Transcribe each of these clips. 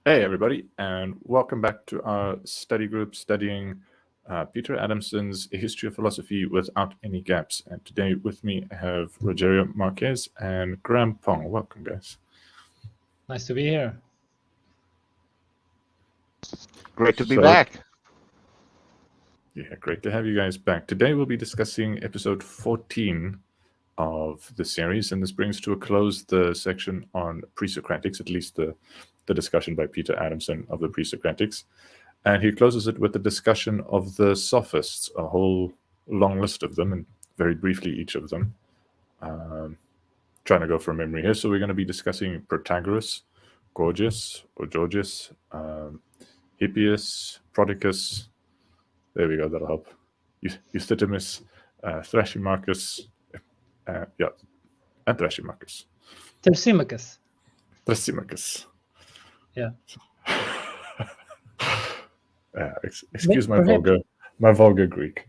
Hey, everybody, and welcome back to our study group studying Peter Adamson's A History of Philosophy Without Any Gaps. And today with me I have Rogerio Marquez and Graham Pong. Welcome, guys. Nice to be here. Great to be back. Yeah, great to have you guys back. Today we'll be discussing episode 14 of the series, and this brings to a close the section on pre-Socratics, at least the discussion by Peter Adamson of the pre-Socratics. And he closes it with the discussion of the Sophists, a whole long list of them, and very briefly each of them. Trying to go from memory here. So we're going to be discussing Protagoras, Gorgias, Hippias, Prodicus. There we go, that'll help. Euthydemus, Thrasymachus, and Thrasymachus. Thrasymachus. Thrasymachus. Yeah. Excuse my vulgar Greek.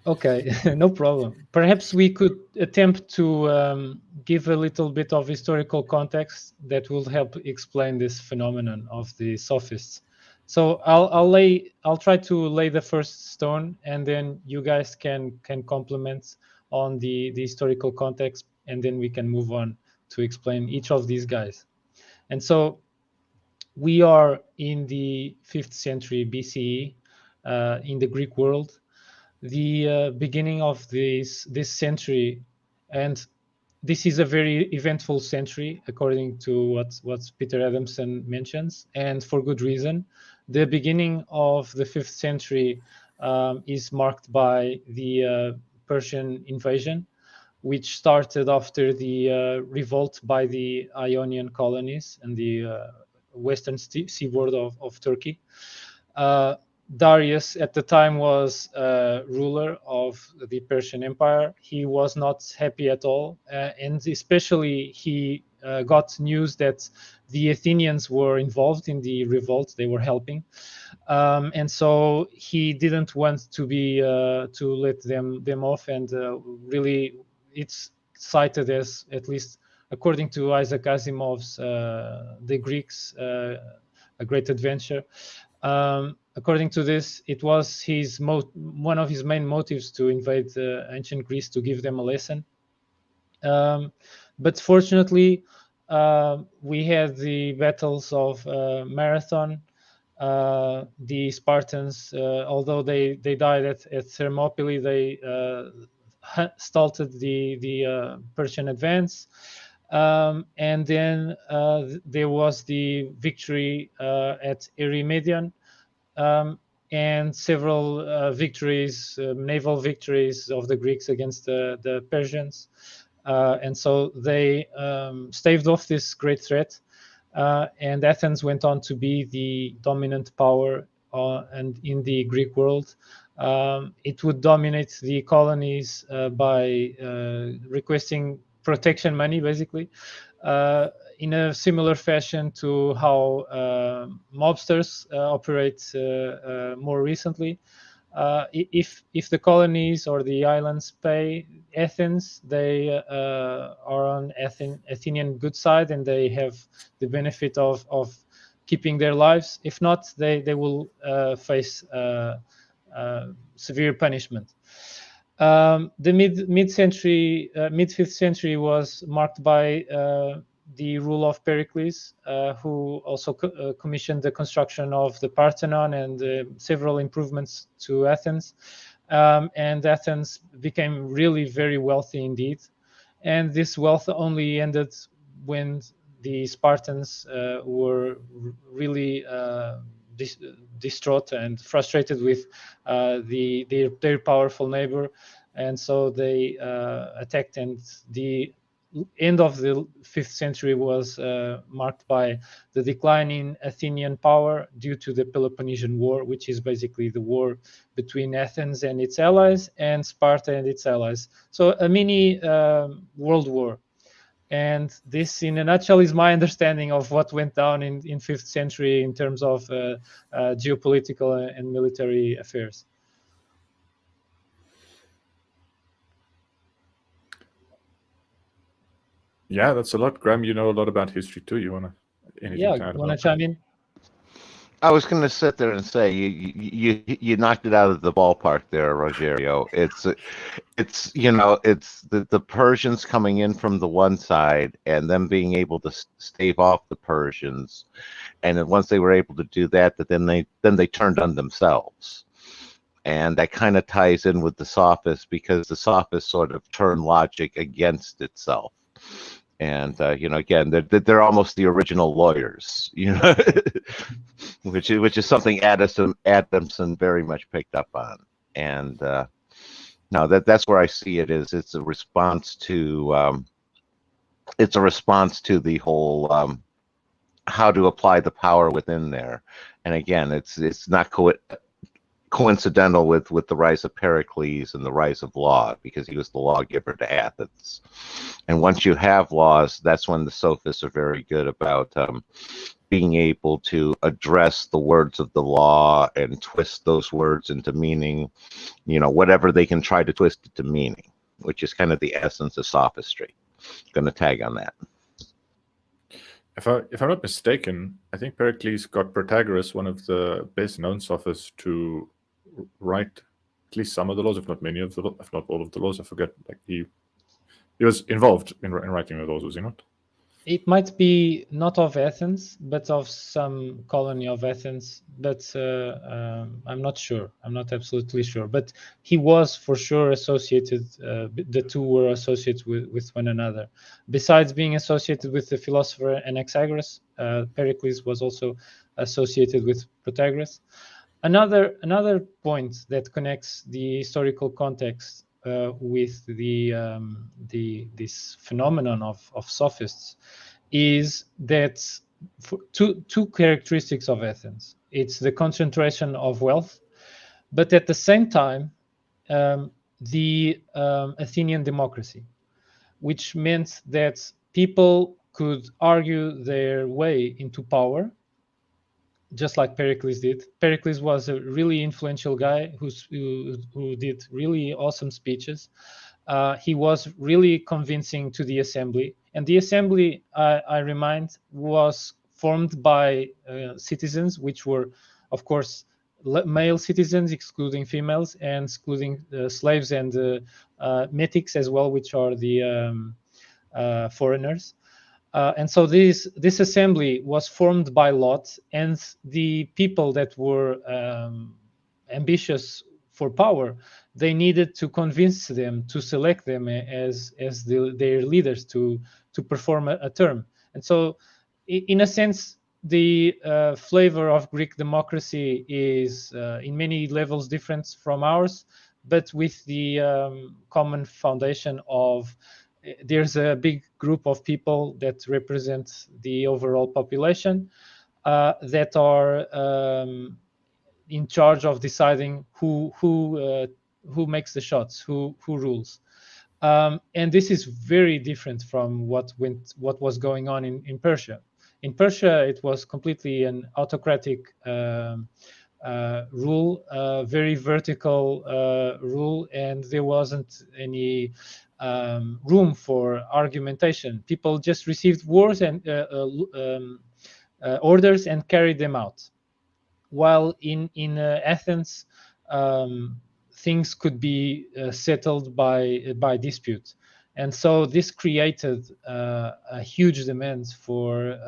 Okay, no problem. Perhaps we could attempt to give a little bit of historical context that will help explain this phenomenon of the Sophists. So I'll try to lay the first stone, and then you guys can complement on the historical context, and then we can move on to explain each of these guys. And so we are in the 5th century BCE in the Greek world. The beginning of this century, and this is a very eventful century according to what Peter Adamson mentions, and for good reason. The beginning of the 5th century is marked by the Persian invasion, which started after the revolt by the Ionian colonies and the western seaboard of Turkey. Darius at the time was ruler of the Persian Empire. He was not happy at all, and especially he got news that the Athenians were involved in the revolt. They were helping, and so he didn't want to be to let them off. And really, it's cited as, at least according to Isaac Asimov's The Greeks, a Great Adventure. According to this, it was one of his main motives to invade ancient Greece, to give them a lesson. But fortunately, we had the battles of Marathon. The Spartans, although they died at Thermopylae, they stalled the Persian advance. And then there was the victory at Eurymedon, and several victories, naval victories of the Greeks against the Persians. And so they staved off this great threat, and Athens went on to be the dominant power and in the Greek world. It would dominate the colonies by requesting protection money, basically, in a similar fashion to how mobsters operate more recently. If the colonies or the islands pay Athens, they are on Athenian good side, and they have the benefit of keeping their lives. If not, they will face severe punishment. The mid-century, mid-5th century was marked by the rule of Pericles, who also commissioned the construction of the Parthenon and several improvements to Athens. And Athens became really very wealthy indeed. And this wealth only ended when the Spartans were really distraught and frustrated with their powerful neighbor. And so they attacked, and the end of the 5th century was marked by the decline in Athenian power due to the Peloponnesian War, which is basically the war between Athens and its allies and Sparta and its allies. So a mini world war. And this, in a nutshell, is my understanding of what went down in 5th century in terms of geopolitical and military affairs. Yeah, that's a lot. Graham, you know a lot about history too. You want to anything to add want to about chime in? I was going to sit there and say you knocked it out of the ballpark there, Rogerio. It's it's the Persians coming in from the one side and them being able to stave off the Persians, and then once they were able to do that, then they turned on themselves. And that kind of ties in with the Sophists, because the Sophists sort of turn logic against itself. And again, they're almost the original lawyers, which is something Adamson very much picked up on. And no, that's where I see it is. It's a response to the whole how to apply the power within there. And again, it's not coincidental with the rise of Pericles and the rise of law, because he was the lawgiver to Athens. And once you have laws, that's when the Sophists are very good about being able to address the words of the law and twist those words into meaning, whatever they can try to twist it to meaning, which is kind of the essence of sophistry. Going to tag on that. If I'm not mistaken, I think Pericles got Protagoras, one of the best-known sophists, to write at least some of the laws, if not many of the, if not all of the laws. I forget. Like he was involved in writing the laws, was he not? It might be not of Athens, but of some colony of Athens. But I'm not sure. I'm not absolutely sure. But he was for sure associated. The two were associated with one another. Besides being associated with the philosopher Anaxagoras, Pericles was also associated with Protagoras. Another point that connects the historical context with this phenomenon of sophists is that two characteristics of Athens. It's the concentration of wealth, but at the same time, the Athenian democracy, which meant that people could argue their way into power, just like Pericles did. Pericles was a really influential guy who did really awesome speeches. He was really convincing to the assembly. And the assembly, I remind, was formed by citizens, which were, of course, male citizens, excluding females, and excluding slaves and metics as well, which are the foreigners. And so this assembly was formed by lot, and the people that were ambitious for power, they needed to convince them to select them as their leaders to perform a term. And so, in a sense, the flavor of Greek democracy is in many levels different from ours, but with the common foundation of there's a big group of people that represent the overall population that are in charge of deciding who makes the shots, who rules. And this is very different from what was going on in Persia. In Persia, it was completely an autocratic rule, very vertical rule, and there wasn't any room for argumentation. People just received orders and carried them out. While in Athens, things could be settled by dispute. And so this created a huge demand for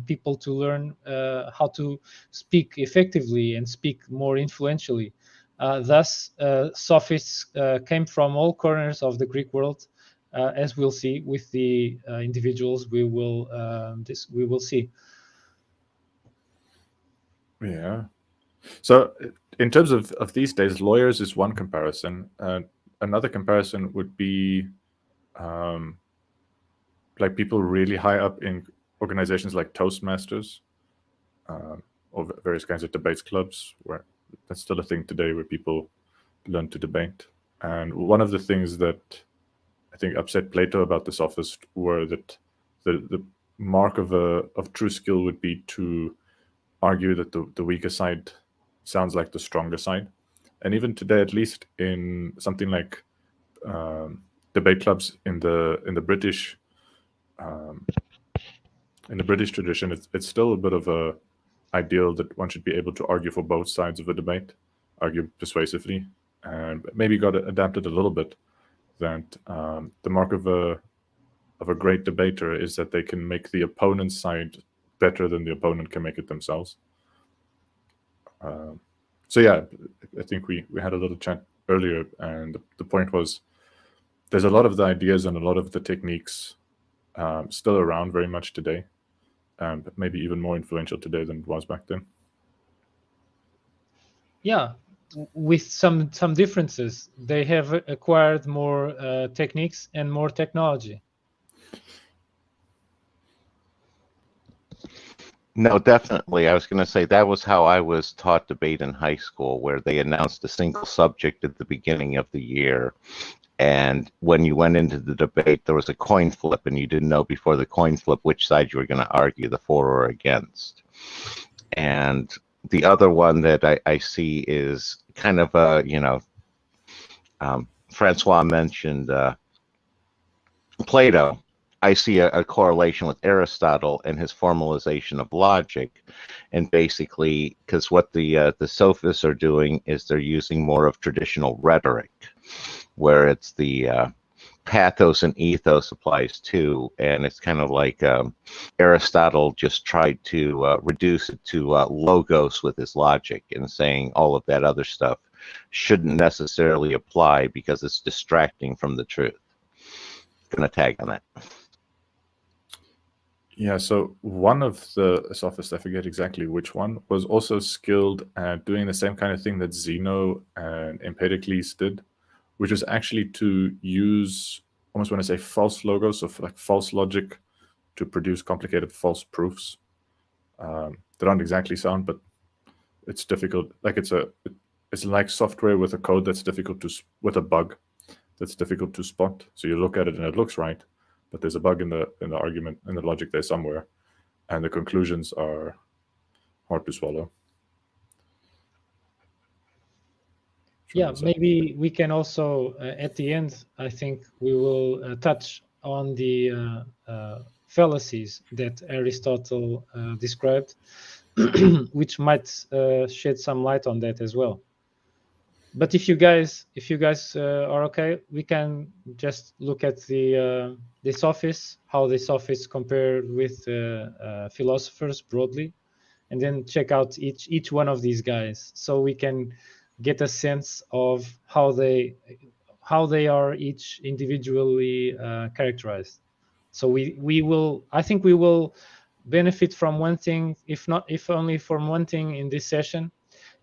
people to learn how to speak effectively and speak more influentially. Thus, sophists came from all corners of the Greek world, as we'll see with the individuals we will see. Yeah. So in terms of these days, lawyers is one comparison. Another comparison would be like people really high up in organizations like Toastmasters or various kinds of debates clubs, where that's still a thing today, where people learn to debate. And one of the things that I think upset Plato about the Sophists were that the mark of true skill would be to argue that the weaker side sounds like the stronger side. And even today, at least in something like debate clubs in the British in the British tradition, it's still a bit of a ideal that one should be able to argue for both sides of a debate, argue persuasively, and maybe got adapted a little bit. That the mark of a great debater is that they can make the opponent's side better than the opponent can make it themselves. So yeah, I think we had a little chat earlier, and the point was there's a lot of the ideas and a lot of the techniques still around very much today, but maybe even more influential today than it was back then. Yeah, with some differences. They have acquired more techniques and more technology. No, definitely. I was going to say that was how I was taught debate in high school, where they announced a single subject at the beginning of the year. And when you went into the debate, there was a coin flip, and you didn't know before the coin flip which side you were going to argue, the for or against. And the other one that I see is kind of a, Francois mentioned Plato. I see a correlation with Aristotle and his formalization of logic, and basically, because what the Sophists are doing is they're using more of traditional rhetoric, where it's the pathos and ethos applies too, and it's kind of like Aristotle just tried to reduce it to logos with his logic, and saying all of that other stuff shouldn't necessarily apply because it's distracting from the truth. Gonna tag on that. Yeah, so one of the Sophists, I forget exactly which one, was also skilled at doing the same kind of thing that Zeno and Empedocles did, which was actually to use, almost want to say, false logos, of like false logic, to produce complicated false proofs. They don't exactly sound, but it's difficult. Like it's like software with a code that's difficult to, with a bug that's difficult to spot. So you look at it and it looks right, but there's a bug in the argument, in the logic there somewhere, and the conclusions are hard to swallow. Yeah, maybe we can also, at the end, I think we will touch on the fallacies that Aristotle described, which might shed some light on that as well. But if you guys are okay, we can just look at the Sophists, how the Sophists compare with philosophers broadly, and then check out each one of these guys, so we can get a sense of how they are each individually characterized. So I think we will benefit from one thing, if only from one thing in this session,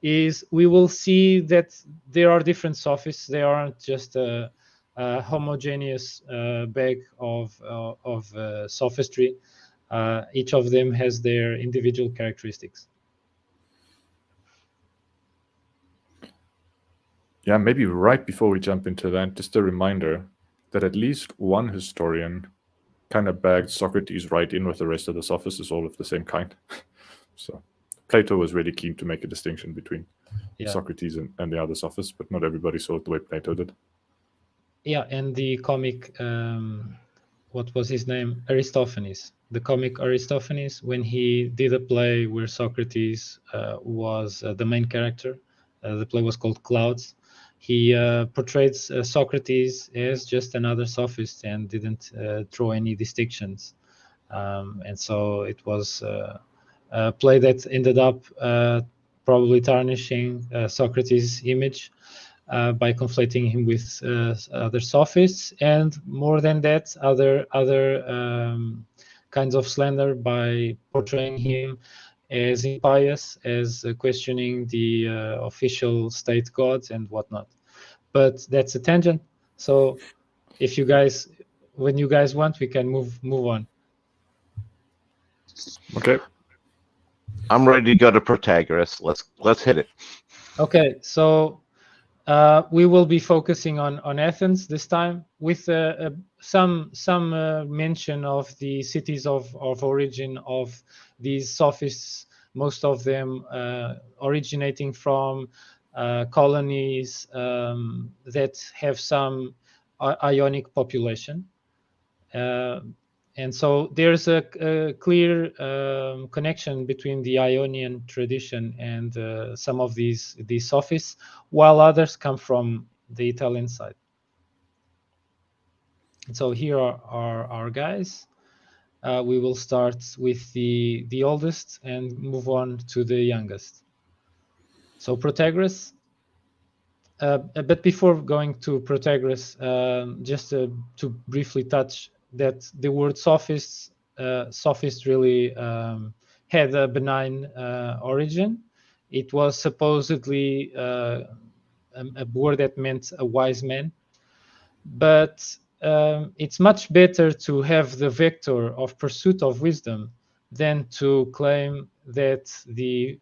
is we will see that there are different Sophists. They aren't just a homogeneous bag of sophistry. Each of them has their individual characteristics. Yeah, maybe right before we jump into that, just a reminder that at least one historian kind of bagged Socrates right in with the rest of the Sophists, all of the same kind. So Plato was really keen to make a distinction between Socrates and the other Sophists, but not everybody saw it the way Plato did. Yeah, and the comic, what was his name? Aristophanes. The comic Aristophanes, when he did a play where Socrates was the main character, the play was called Clouds. He portrayed Socrates as just another sophist and didn't draw any distinctions. And so it was a play that ended up probably tarnishing Socrates' image by conflating him with other sophists, and more than that, other kinds of slander by portraying him as impious, as questioning the official state gods and whatnot. But that's a tangent. So if you guys, when you guys want, we can move on. Okay. I'm ready to go to Protagoras. Let's hit it. Okay, so we will be focusing on Athens this time, with some mention of the cities of origin of these sophists, most of them originating from colonies that have some Ionic population. And so there's a clear connection between the Ionian tradition and some of these Sophists, while others come from the Italian side. And so here are our guys. We will start with the oldest and move on to the youngest. So Protagoras. But before going to Protagoras, just to briefly touch that the word sophist really had a benign origin. It was supposedly a word that meant a wise man, but it's much better to have the vector of pursuit of wisdom than to claim that the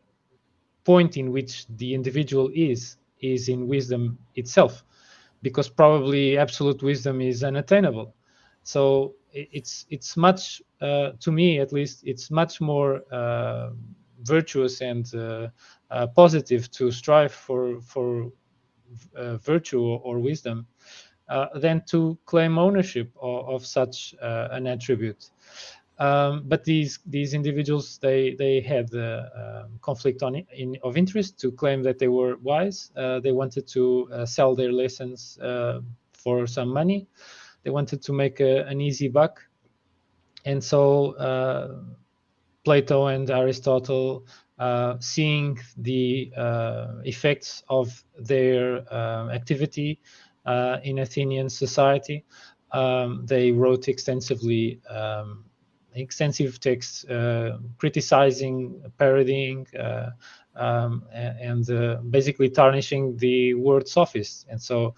point in which the individual is in wisdom itself, because probably absolute wisdom is unattainable. So it's much, to me at least, it's much more virtuous and positive to strive for virtue or wisdom than to claim ownership of such an attribute. But these individuals, they had the conflict of interest to claim that they were wise. They wanted to sell their lessons for some money. They wanted to make an easy buck. And so Plato and Aristotle, seeing the effects of their activity in Athenian society, they wrote extensive texts criticizing, parodying, and basically tarnishing the word sophist. And so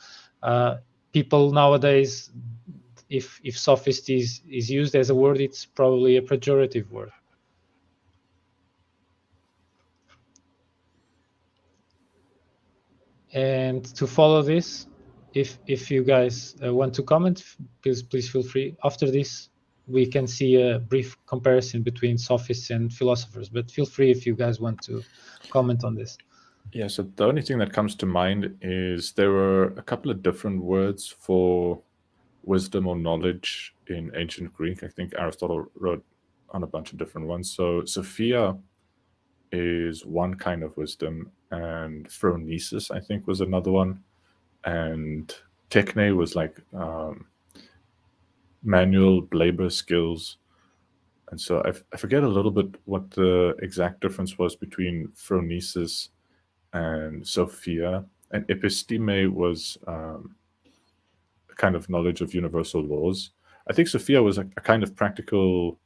people nowadays, if sophist is used as a word, it's probably a pejorative word. And to follow this, if you guys want to comment, please feel free. After this, we can see a brief comparison between sophists and philosophers, but feel free if you guys want to comment on this. Yeah, so the only thing that comes to mind is there were a couple of different words for wisdom or knowledge in ancient Greek. I think Aristotle wrote on a bunch of different ones. So Sophia is one kind of wisdom, and phronesis, I think, was another one. And techne was like manual labor skills. And so I forget a little bit what the exact difference was between phronesis and Sophia. And episteme was a kind of knowledge of universal laws. I think Sophia was a kind of practical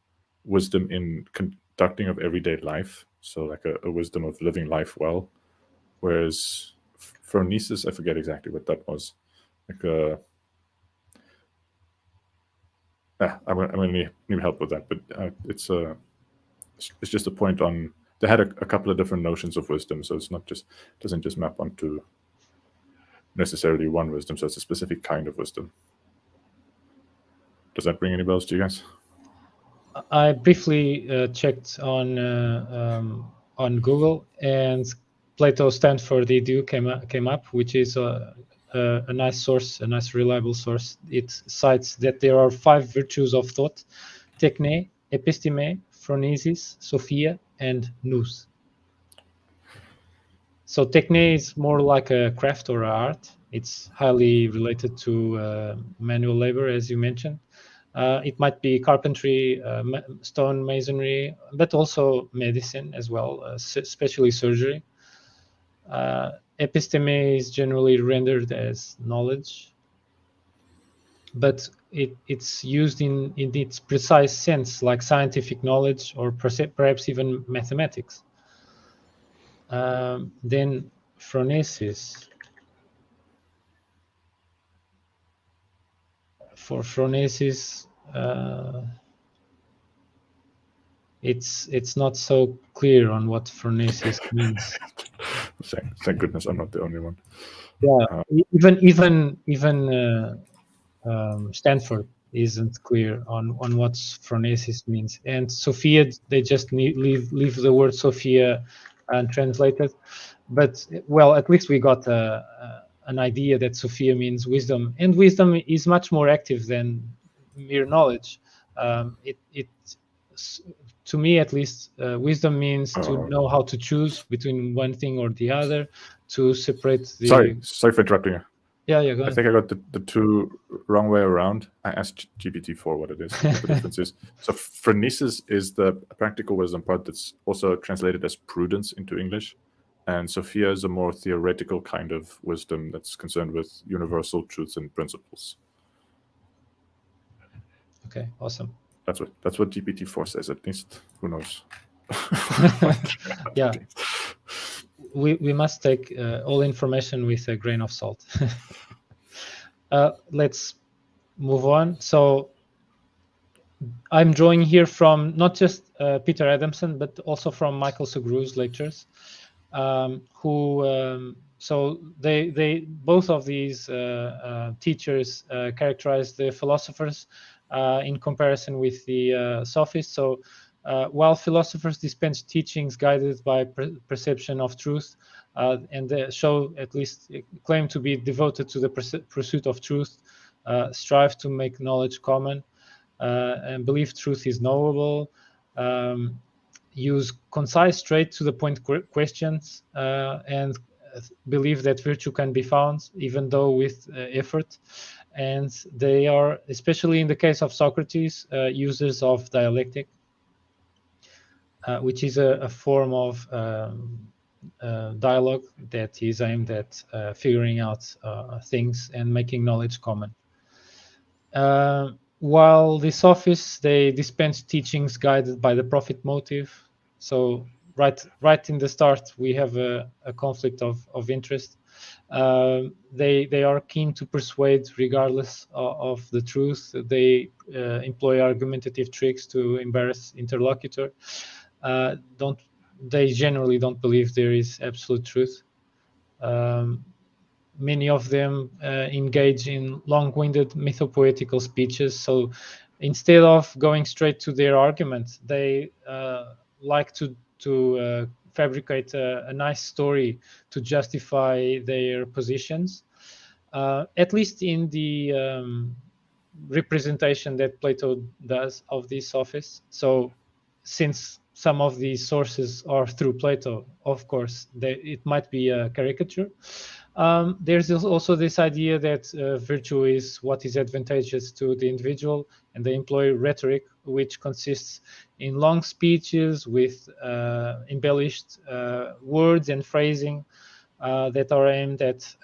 wisdom in conducting of everyday life. So like a wisdom of living life well. Whereas phronesis, I forget exactly what that was. Like I'm going to need help with that, but it's just a point on. They had a couple of different notions of wisdom, so it's not just doesn't just map onto necessarily one wisdom. So it's a specific kind of wisdom. Does that ring any bells to you guys? I briefly checked on Google, and Plato Stanford Edu came up, which is a nice source, a nice reliable source. It cites that there are 5 virtues of thought: techne, episteme, phronesis, sophia, and nous. So techne is more like a craft or an art. It's highly related to manual labor, as you mentioned. It might be carpentry, stone masonry, but also medicine as well, especially surgery. Episteme is generally rendered as knowledge, but it's used in its precise sense, like scientific knowledge or perhaps even mathematics. Then phronesis. For phronesis, it's not so clear on what phronesis means. Thank goodness I'm not the only one. Yeah, even Stanford isn't clear on what phronesis means. And Sophia, they just leave the word Sophia untranslated. But well, at least we got an idea that Sophia means wisdom, and wisdom is much more active than mere knowledge. To me at least, wisdom means to know how to choose between one thing or the other, to separate the. Sorry for interrupting you. Yeah, go I ahead. think I got the two wrong way around. I asked GPT-4 what it is, what the difference is. So phronesis is the practical wisdom part that's also translated as prudence into English. And Sophia is a more theoretical kind of wisdom that's concerned with universal truths and principles. Okay, awesome. That's what GPT-4 says, at least. Who knows? Yeah. We must take all information with a grain of salt. Let's move on. So I'm drawing here from not just Peter Adamson, but also from Michael Sugrue's lectures, so they both of these teachers characterize the philosophers in comparison with the Sophists. So while philosophers dispense teachings guided by perception of truth, and they show, at least claim to be devoted to the pursuit of truth, strive to make knowledge common, and believe truth is knowable, use concise, straight to the point questions, and believe that virtue can be found even though with effort. And they are, especially in the case of Socrates, users of dialectic, which is a form of dialogue that is aimed at figuring out things and making knowledge common. While the Sophists, they dispense teachings guided by the profit motive. So right in the start, we have a conflict of interest. They are keen to persuade regardless of the truth. They employ argumentative tricks to embarrass interlocutor. They generally don't believe there is absolute truth. Many of them engage in long-winded mythopoetical speeches. So instead of going straight to their argument, they like to fabricate a nice story to justify their positions, at least in the representation that Plato does of these Sophists. So since some of these sources are through Plato, of course, it might be a caricature. There's also this idea that virtue is what is advantageous to the individual, and they employ rhetoric, which consists in long speeches with embellished words and phrasing that are aimed at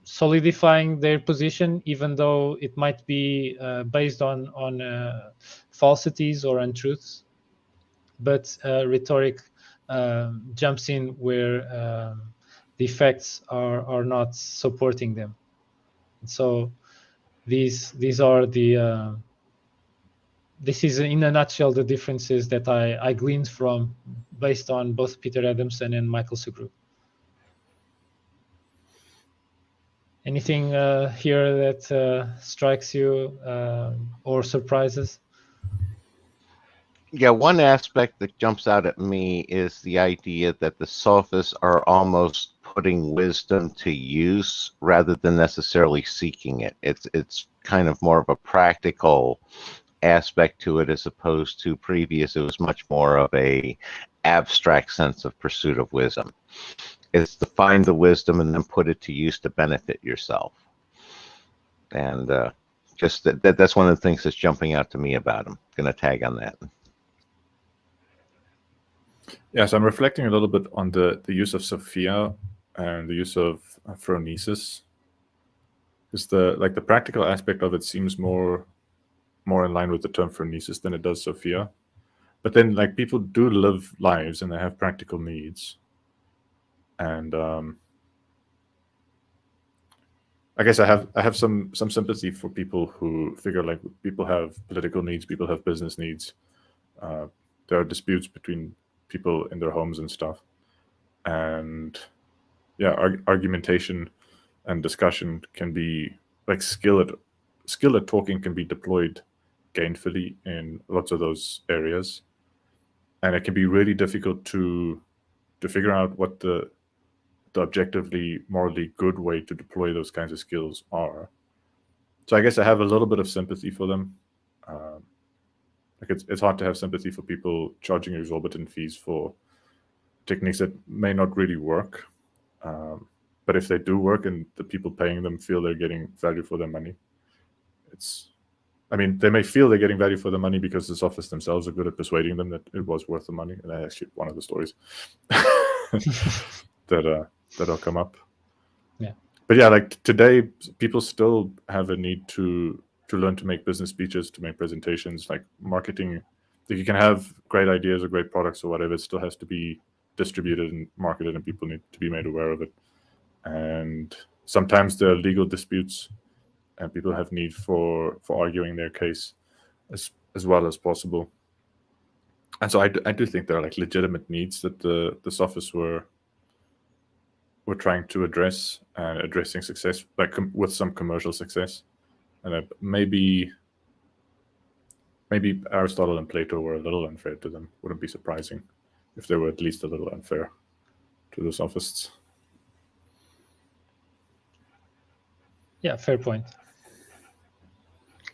solidifying their position, even though it might be based on falsities or untruths. But rhetoric jumps in where the facts are not supporting them. So these are the this is in a nutshell the differences that I gleaned from, based on both Peter Adamson and Michael Sugrue. Anything here that strikes you or surprises? Yeah, one aspect that jumps out at me is the idea that the Sophists are almost putting wisdom to use rather than necessarily seeking it. It's kind of more of a practical aspect to it, as opposed to previous. It was much more of a abstract sense of pursuit of wisdom. It's to find the wisdom and then put it to use to benefit yourself. And just that's one of the things that's jumping out to me about them. Going to tag on that. Yeah, so I'm reflecting a little bit on the use of Sophia and the use of phronesis. Because the practical aspect of it seems more in line with the term phronesis than it does Sophia. But then, like, people do live lives and they have practical needs. And I guess I have some sympathy for people who figure, like, people have political needs, people have business needs. There are disputes between people in their homes and stuff. And yeah, argumentation and discussion can be, like, skill at talking can be deployed gainfully in lots of those areas. And it can be really difficult to figure out what the objectively morally good way to deploy those kinds of skills are. So I guess I have a little bit of sympathy for them. Like it's hard to have sympathy for people charging exorbitant fees for techniques that may not really work. But if they do work and the people paying them feel they're getting value for their money, they may feel they're getting value for their money because the sophists themselves are good at persuading them that it was worth the money. And that's actually one of the stories that'll come up. Yeah. But yeah, like today, people still have a need to learn to make business speeches, to make presentations, like marketing. Like you can have great ideas or great products or whatever, it still has to be distributed and marketed, and people need to be made aware of it. And sometimes there are legal disputes, and people have need for arguing their case as well as possible. And so I do think there are like legitimate needs that the sophists were trying to address, and addressing success, like with some commercial success. And maybe Aristotle and Plato were a little unfair to them. Wouldn't be surprising if they were at least a little unfair to the sophists. Yeah, fair point.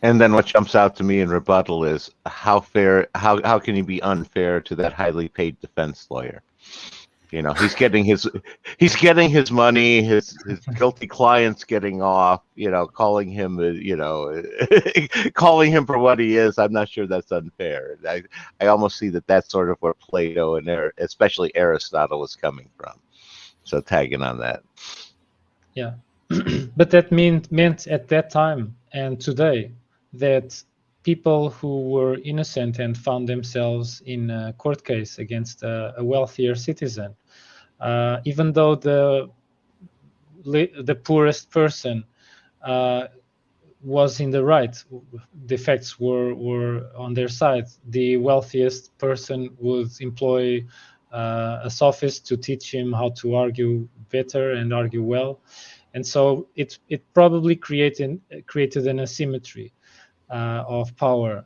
And then what jumps out to me in rebuttal is how can you be unfair to that highly paid defense lawyer? He's getting his money, his guilty client's getting off, calling him, calling him for what he is. I'm not sure that's unfair. I almost see that's sort of where Plato and especially Aristotle was coming from. So tagging on that. Yeah, but that meant at that time and today that people who were innocent and found themselves in a court case against a wealthier citizen, even though the poorest person was in the right, the facts were on their side, the wealthiest person would employ a sophist to teach him how to argue better and argue well. And so it probably created an asymmetry of power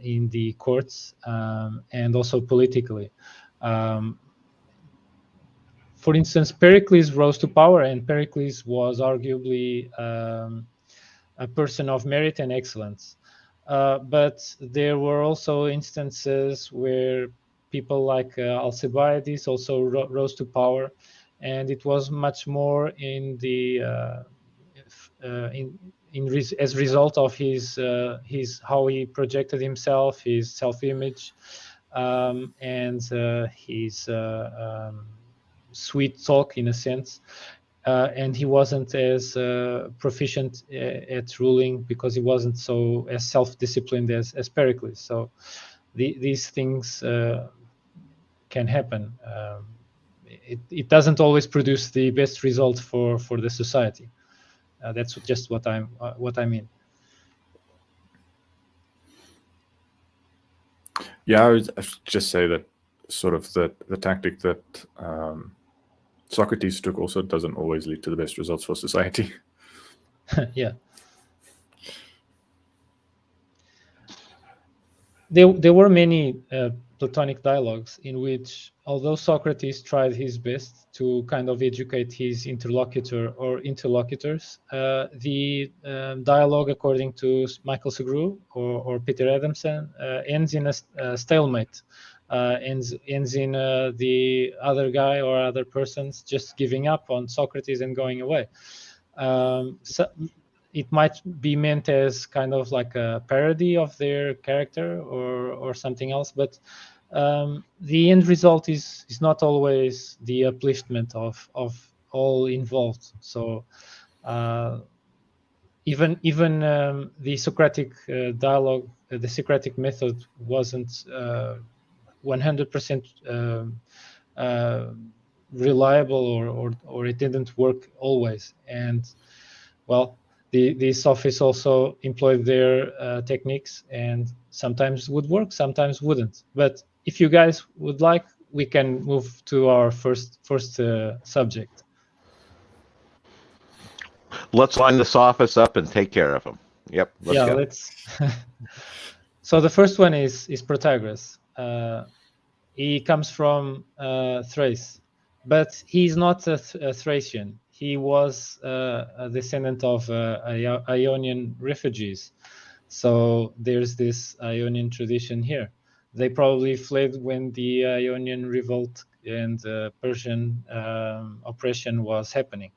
in the courts, and also politically. For instance, Pericles rose to power, and Pericles was arguably a person of merit and excellence. But there were also instances where people like Alcibiades also rose to power, and it was much more in the as a result of his how he projected himself, his self-image, and his sweet talk in a sense. And he wasn't as proficient at ruling because he wasn't so as self-disciplined as Pericles. So these things can happen. It doesn't always produce the best result for the society. That's just what I mean. Yeah, I would just say that sort of the tactic that Socrates took also doesn't always lead to the best results for society. Yeah. There were many Platonic dialogues in which, although Socrates tried his best to kind of educate his interlocutor or interlocutors, the dialogue, according to Michael Segru or Peter Adamson, ends in a stalemate. Ends in the other guy or other persons just giving up on Socrates and going away. So it might be meant as kind of like a parody of their character or something else, but the end result is not always the upliftment of all involved. So even the Socratic dialogue, the Socratic method wasn't 100% reliable, or it didn't work always. And well, the sophists also employed their techniques, and sometimes would work, sometimes wouldn't. But if you guys would like, we can move to our first subject. Let's line the sophists up and take care of them. Yep. Let's. So the first one is Protagoras. He comes from Thrace, but he's not a Thracian. He was a descendant of Ionian refugees. So there's this Ionian tradition here. They probably fled when the Ionian revolt and Persian oppression was happening.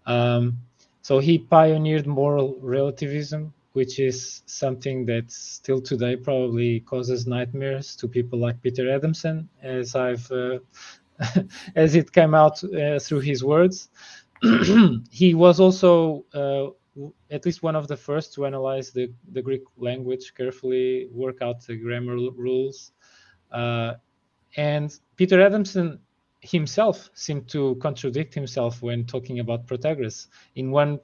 So he pioneered moral relativism, which is something that still today probably causes nightmares to people like Peter Adamson, as I've as it came out through his words. He was also at least one of the first to analyze the Greek language carefully, work out the grammar rules. And Peter Adamson himself seemed to contradict himself when talking about Protagoras. In one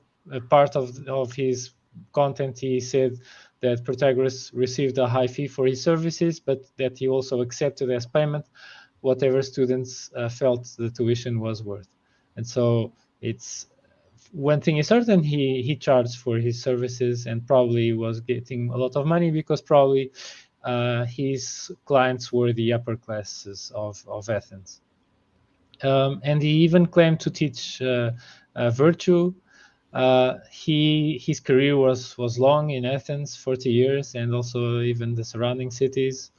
part of his content, he said that Protagoras received a high fee for his services, but that he also accepted as payment whatever students felt the tuition was worth. And so it's one thing is certain, he charged for his services and probably was getting a lot of money because probably his clients were the upper classes of Athens. And he even claimed to teach virtue. His career was long in Athens, 40 years, and also even the surrounding cities.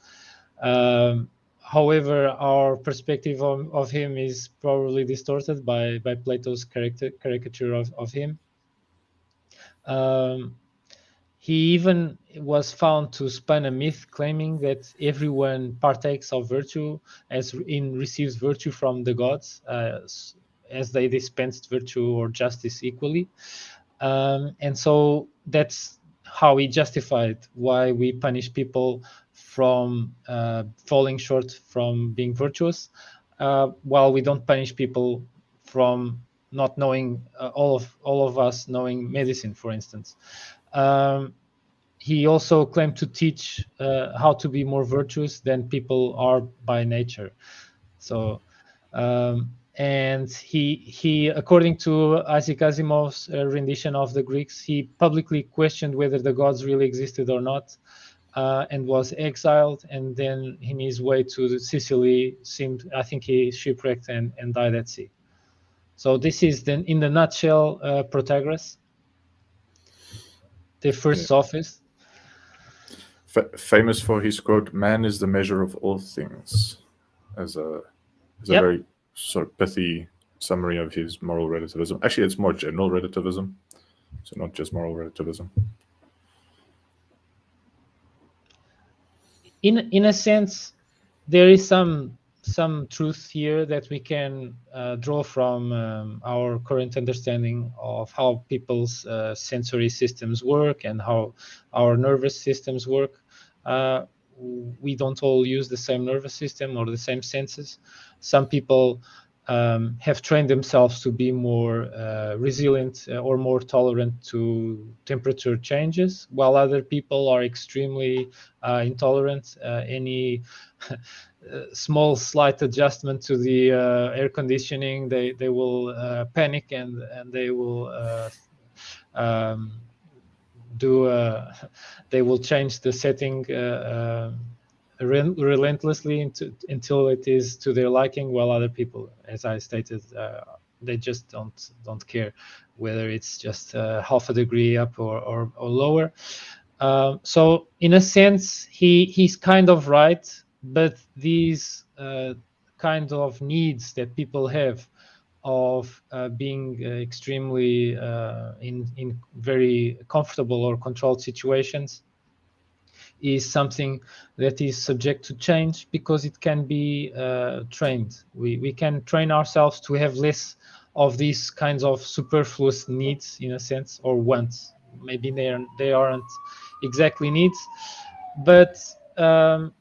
However, our perspective of him is probably distorted by Plato's caricature of him. He even was found to spun a myth claiming that everyone partakes of virtue receives virtue from the gods as they dispensed virtue or justice equally. And so that's how he justified why we punish people from falling short from being virtuous, while we don't punish people from not knowing all of us knowing medicine, for instance. He also claimed to teach how to be more virtuous than people are by nature. So, and he, according to Isaac Asimov's rendition of the Greeks, he publicly questioned whether the gods really existed or not, and was exiled. And then, in his way to Sicily, I think he shipwrecked and died at sea. So this is then, in the nutshell, Protagoras, the first sophist. Famous for his quote, "Man is the measure of all things," as a Yep. very sort of pithy summary of his moral relativism. Actually, it's more general relativism, so not just moral relativism. In a sense, there is some truth here that we can draw from our current understanding of how people's sensory systems work and how our nervous systems work. We don't all use the same nervous system or the same senses. Some people have trained themselves to be more resilient or more tolerant to temperature changes, while other people are extremely intolerant. Any small slight adjustment to the air conditioning, they will panic and they will they will change the setting relentlessly until it is to their liking, while other people, as I stated, they just don't care whether it's just half a degree up or lower. So in a sense, he's kind of right, but these kind of needs that people have of being extremely in very comfortable or controlled situations is something that is subject to change, because it can be trained. We can train ourselves to have less of these kinds of superfluous needs, in a sense, or wants. Maybe they aren't exactly needs, but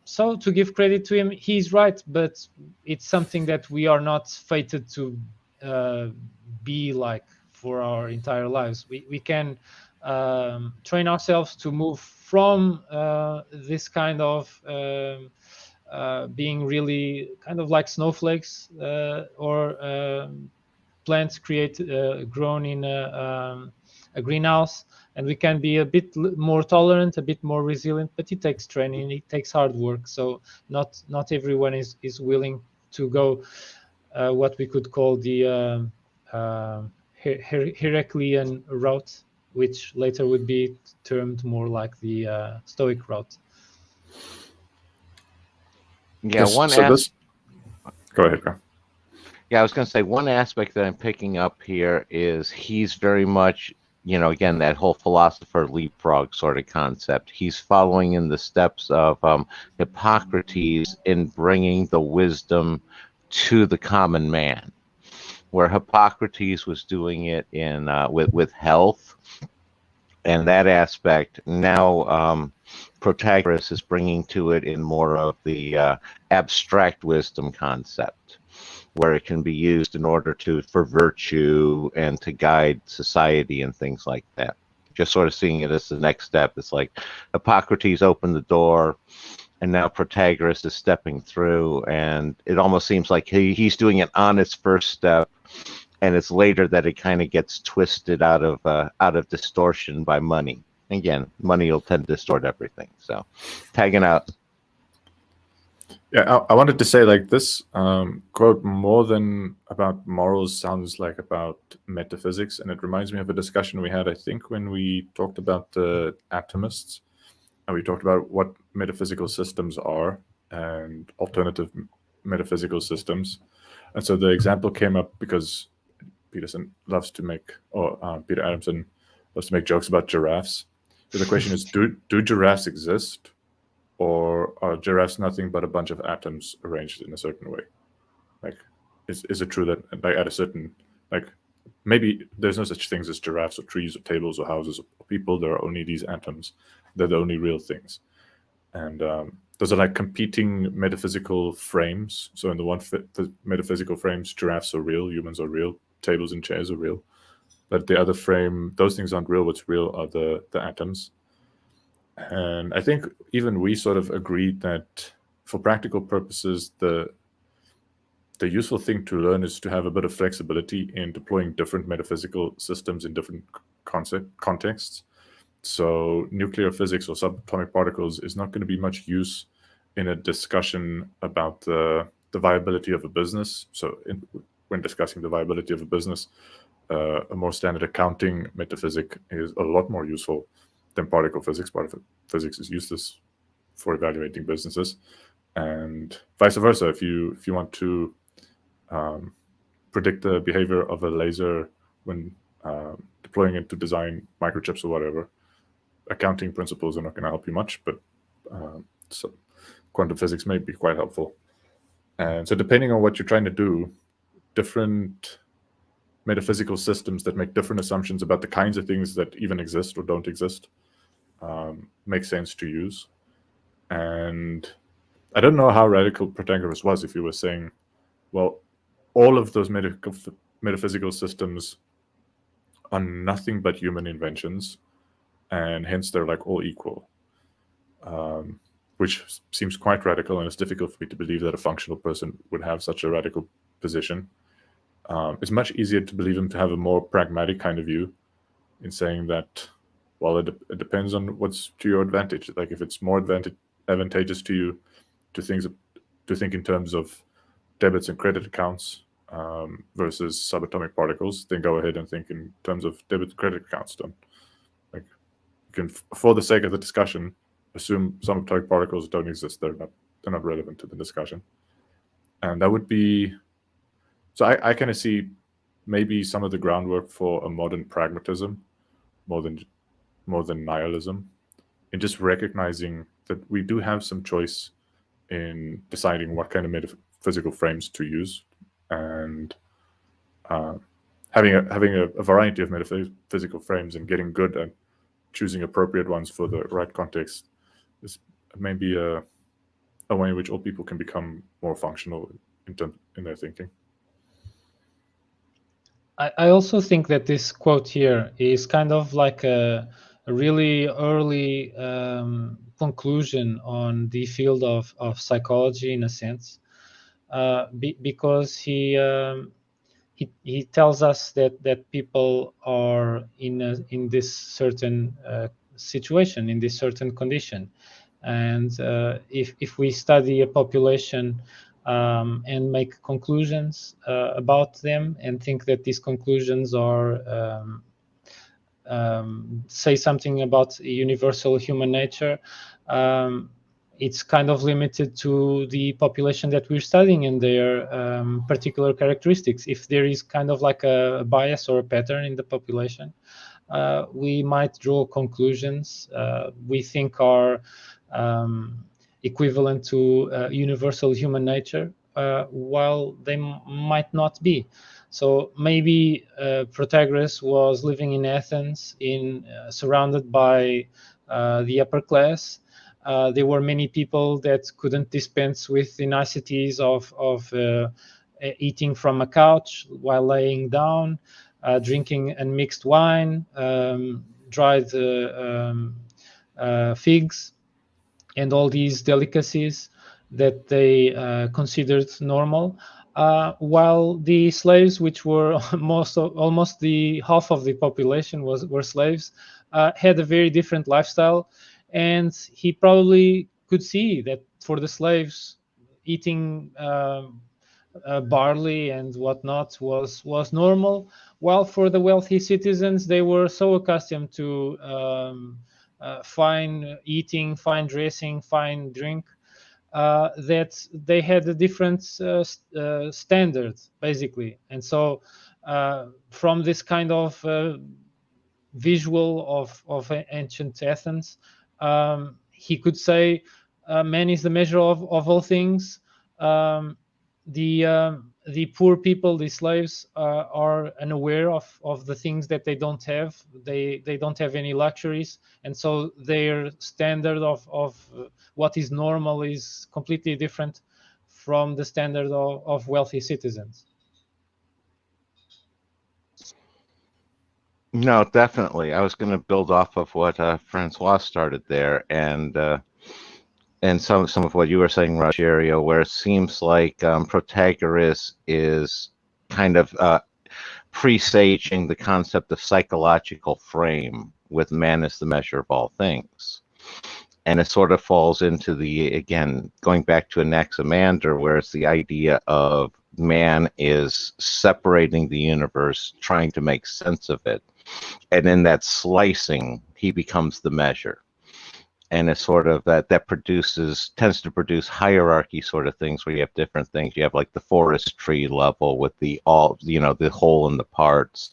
so to give credit to him, he's right, but it's something that we are not fated to be like for our entire lives. We can train ourselves to move from this kind of being really kind of like snowflakes or plants grown in a greenhouse, and we can be a bit more tolerant, a bit more resilient, but it takes training, it takes hard work. So not everyone is willing to go what we could call the Heraclean route, which later would be termed more like the Stoic route. Yeah, Go ahead, Graham. Yeah, I was going to say one aspect that I'm picking up here is he's very much, again, that whole philosopher leapfrog sort of concept. He's following in the steps of Hippocrates in bringing the wisdom to the common man, where Hippocrates was doing it in with health and that aspect. Now Protagoras is bringing to it in more of the abstract wisdom concept, where it can be used in order for virtue and to guide society and things like that. Just sort of seeing it as the next step. It's like Hippocrates opened the door, and now Protagoras is stepping through, and it almost seems like he's doing it on its first step, and it's later that it kind of gets twisted out of distortion by money. Again, money will tend to distort everything. So, tagging out. Yeah, I wanted to say, like, this quote, more than about morals, sounds like about metaphysics, and it reminds me of a discussion we had, I think, when we talked about the atomists, and we talked about what metaphysical systems are and alternative metaphysical systems. And so the example came up because Peter Adamson loves to make jokes about giraffes. So the question is, do giraffes exist? Or are giraffes nothing but a bunch of atoms arranged in a certain way? Like, is it true that, like, at a certain, like, maybe there's no such things as giraffes or trees or tables or houses or people. There are only these atoms. They're the only real things. And those are like competing metaphysical frames. So in the metaphysical frames, giraffes are real, humans are real, tables and chairs are real. But the other frame, those things aren't real. What's real are the atoms. And I think even we sort of agreed that for practical purposes, the useful thing to learn is to have a bit of flexibility in deploying different metaphysical systems in different contexts. So nuclear physics or subatomic particles is not going to be much use in a discussion about the viability of a business. So when discussing the viability of a business, a more standard accounting metaphysic is a lot more useful than particle physics. Particle physics is useless for evaluating businesses, and vice versa. If you want to predict the behavior of a laser when deploying it to design microchips or whatever, accounting principles are not going to help you much, but so quantum physics may be quite helpful. And so depending on what you're trying to do, different metaphysical systems that make different assumptions about the kinds of things that even exist or don't exist make sense to use. And I don't know how radical Protagoras was if he was saying, well, all of those metaphysical systems are nothing but human inventions, and hence they're like all equal, which seems quite radical, and it's difficult for me to believe that a functional person would have such a radical position. It's much easier to believe him to have a more pragmatic kind of view in saying that, well, it depends on what's to your advantage. Like, if it's more advantageous to you to think in terms of debits and credit accounts versus subatomic particles, then go ahead and think in terms of debit and credit accounts. Don't, like, you can, for the sake of the discussion, assume subatomic particles don't exist. They're not relevant to the discussion, and that would be. So I kind of see maybe some of the groundwork for a modern pragmatism more than nihilism, in just recognizing that we do have some choice in deciding what kind of metaphysical frames to use, and having a variety of metaphysical frames and getting good at choosing appropriate ones for the right context is maybe a way in which all people can become more functional in their thinking. I also think that this quote here is kind of like a really early conclusion on the field of psychology, in a sense, because he tells us that people are in this certain situation, in this certain condition, and if we study a population and make conclusions about them and think that these conclusions are say something about universal human nature, it's kind of limited to the population that we're studying and their particular characteristics. If there is kind of like a bias or a pattern in the population, we might draw conclusions we think are equivalent to universal human nature, while they might not be. So maybe Protagoras was living in Athens, surrounded by the upper class. There were many people that couldn't dispense with the niceties of eating from a couch while laying down, drinking unmixed wine, dried figs, and all these delicacies that they considered normal. While the slaves, which were almost the half of the population were slaves, had a very different lifestyle, and he probably could see that for the slaves, eating barley and whatnot was normal, while for the wealthy citizens, they were so accustomed to fine eating, fine dressing, fine drink, that they had a different standard, basically. And so from this kind of visual of ancient Athens, he could say man is the measure of all things. The poor people, the slaves, are unaware of the things that they don't have. They don't have any luxuries, and so their standard of what is normal is completely different from the standard of wealthy citizens. No, definitely. I was going to build off of what Francois started there, and some of what you were saying, Rogerio, where it seems like Protagoras is kind of presaging the concept of psychological frame, with man as the measure of all things. And it sort of falls into again, going back to Anaximander, where it's the idea of man is separating the universe, trying to make sense of it. And in that slicing, he becomes the measure. And it's sort of that tends to produce hierarchy sort of things, where you have different things. You have like the forest tree level with the whole in the parts.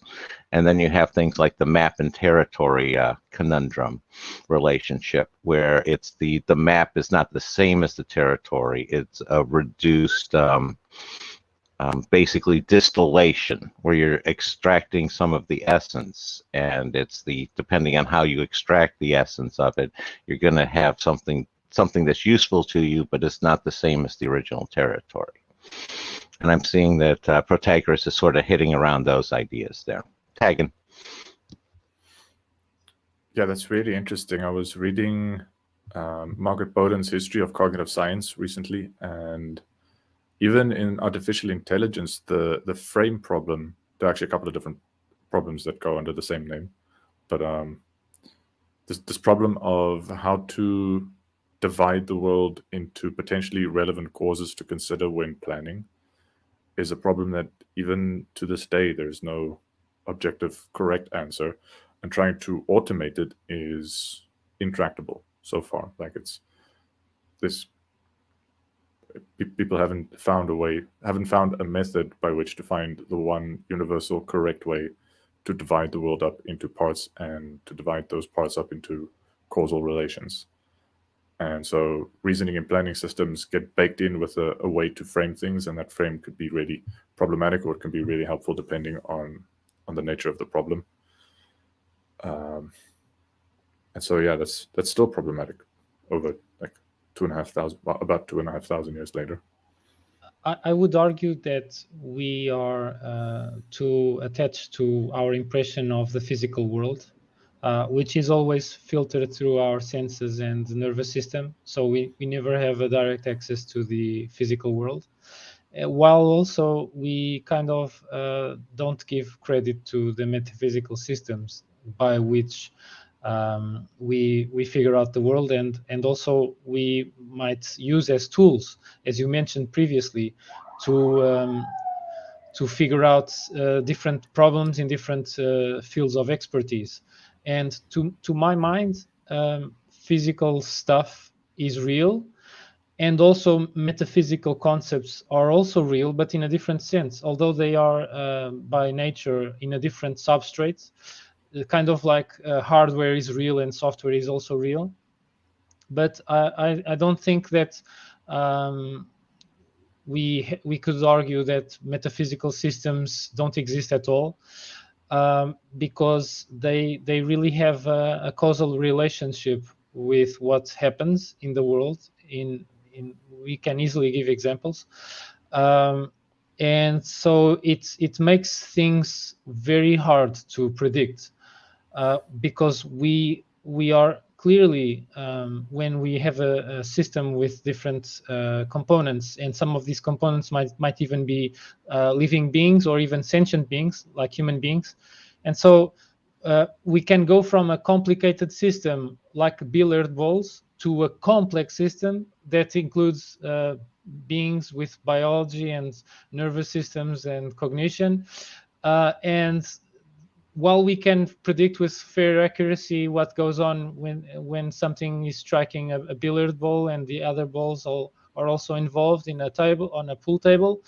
And then you have things like the map and territory conundrum relationship, where it's the map is not the same as the territory. It's a reduced basically distillation, where you're extracting some of the essence, and it's depending on how you extract the essence of it, you're going to have something that's useful to you, but it's not the same as the original territory. And I'm seeing that Protagoras is sort of hitting around those ideas there. Tagging. Yeah, that's really interesting. I was reading Margaret Bowden's History of Cognitive Science recently, and even in artificial intelligence, the frame problem, there are actually a couple of different problems that go under the same name. But this problem of how to divide the world into potentially relevant causes to consider when planning is a problem that even to this day, there's no objective correct answer. And trying to automate it is intractable so far. Like people haven't found a method by which to find the one universal correct way to divide the world up into parts, and to divide those parts up into causal relations. And so reasoning and planning systems get baked in with a way to frame things, and that frame could be really problematic, or it can be really helpful depending on the nature of the problem. And so yeah, that's still problematic over like about 2,500 years later. I would argue that we are too attached to our impression of the physical world, which is always filtered through our senses and the nervous system. So we never have a direct access to the physical world. While also we kind of don't give credit to the metaphysical systems by which we figure out the world, and also we might use as tools, as you mentioned previously, to to figure out different problems in different fields of expertise. And to my mind, physical stuff is real, and also metaphysical concepts are also real, but in a different sense, although they are by nature in a different substrate, kind of like hardware is real and software is also real. But I don't think that we could argue that metaphysical systems don't exist at all, because they really have a causal relationship with what happens in the world. We can easily give examples, and so it makes things very hard to predict, because we are clearly, when we have a system with different components, and some of these components might even be living beings or even sentient beings like human beings. And so we can go from a complicated system like billiard balls to a complex system that includes beings with biology and nervous systems and cognition, and while we can predict with fair accuracy what goes on when something is striking a billiard ball and the other balls are also involved in a pool table,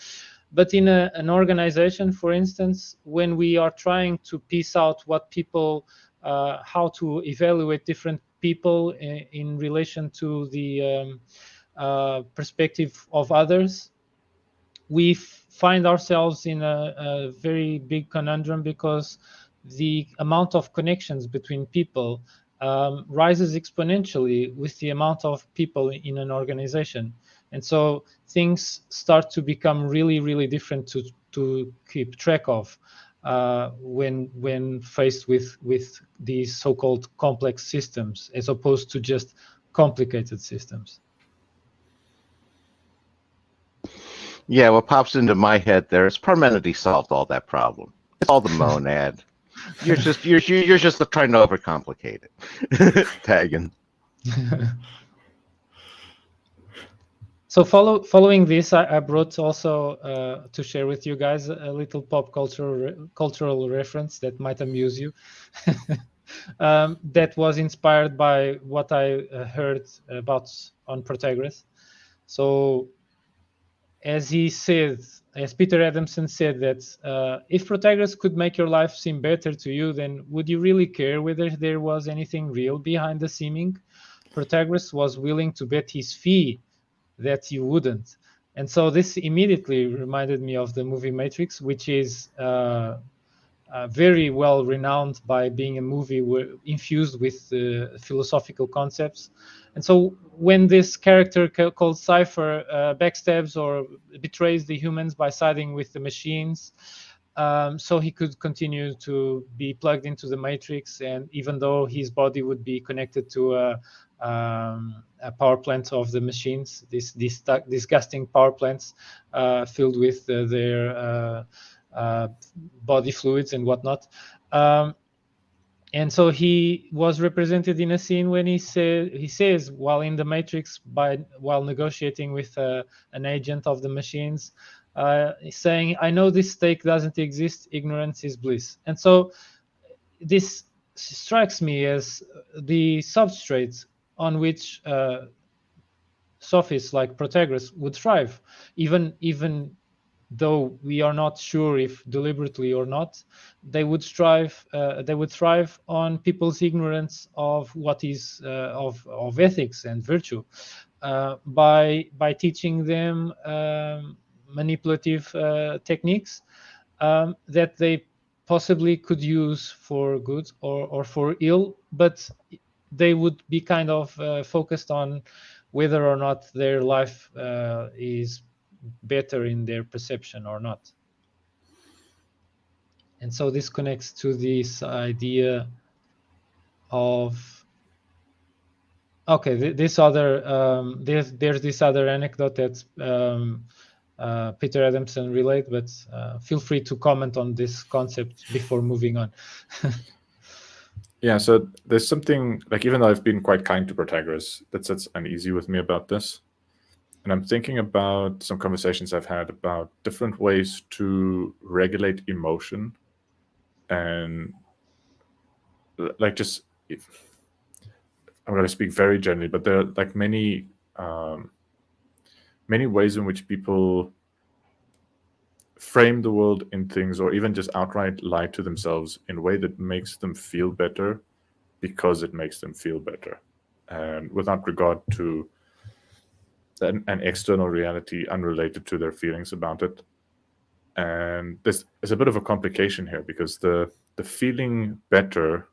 but in an organization, for instance, when we are trying to piece out what people, how to evaluate different people in relation to the perspective of others, we find ourselves in a very big conundrum, because the amount of connections between people rises exponentially with the amount of people in an organization. And so things start to become really, really different to keep track of when faced with these so-called complex systems, as opposed to just complicated systems. Yeah, what pops into my head there is Parmenides solved all that problem. It's all the monad. You're just trying to overcomplicate it. Tagging. So following this, I brought also to share with you guys a little pop cultural reference that might amuse you. That was inspired by what I heard about on Protagoras. So as Peter Adamson said, that if Protagoras could make your life seem better to you, then would you really care whether there was anything real behind the seeming? Protagoras was willing to bet his fee that you wouldn't. And so this immediately reminded me of the movie Matrix, which is very well renowned by being a movie infused with philosophical concepts. And so when this character called Cypher backstabs or betrays the humans by siding with the machines, so he could continue to be plugged into the Matrix, and even though his body would be connected to a power plant of the machines, these disgusting power plants filled with their body fluids and whatnot. And so he was represented in a scene when he says, while in the Matrix, while negotiating with an agent of the machines, saying, "I know this stake doesn't exist. Ignorance is bliss." And so this strikes me as the substrate on which Sophists like Protagoras would thrive, even though we are not sure if deliberately or not. They would thrive on people's ignorance of what is of ethics and virtue, by teaching them manipulative techniques that they possibly could use for good or for ill, but they would be kind of focused on whether or not their life is better in their perception or not. And so this connects to this idea of, okay, this other there's this other anecdote that Peter Adamson relayed, but feel free to comment on this concept before moving on. Yeah, so there's something, like, even though I've been quite kind to Protagoras, that sits uneasy with me about this. And I'm thinking about some conversations I've had about different ways to regulate emotion, and like just I'm going to speak very generally, but there are like many ways in which people frame the world in things, or even just outright lie to themselves in a way that makes them feel better because it makes them feel better, and without regard to an external reality unrelated to their feelings about it. And there's a bit of a complication here, because the feeling better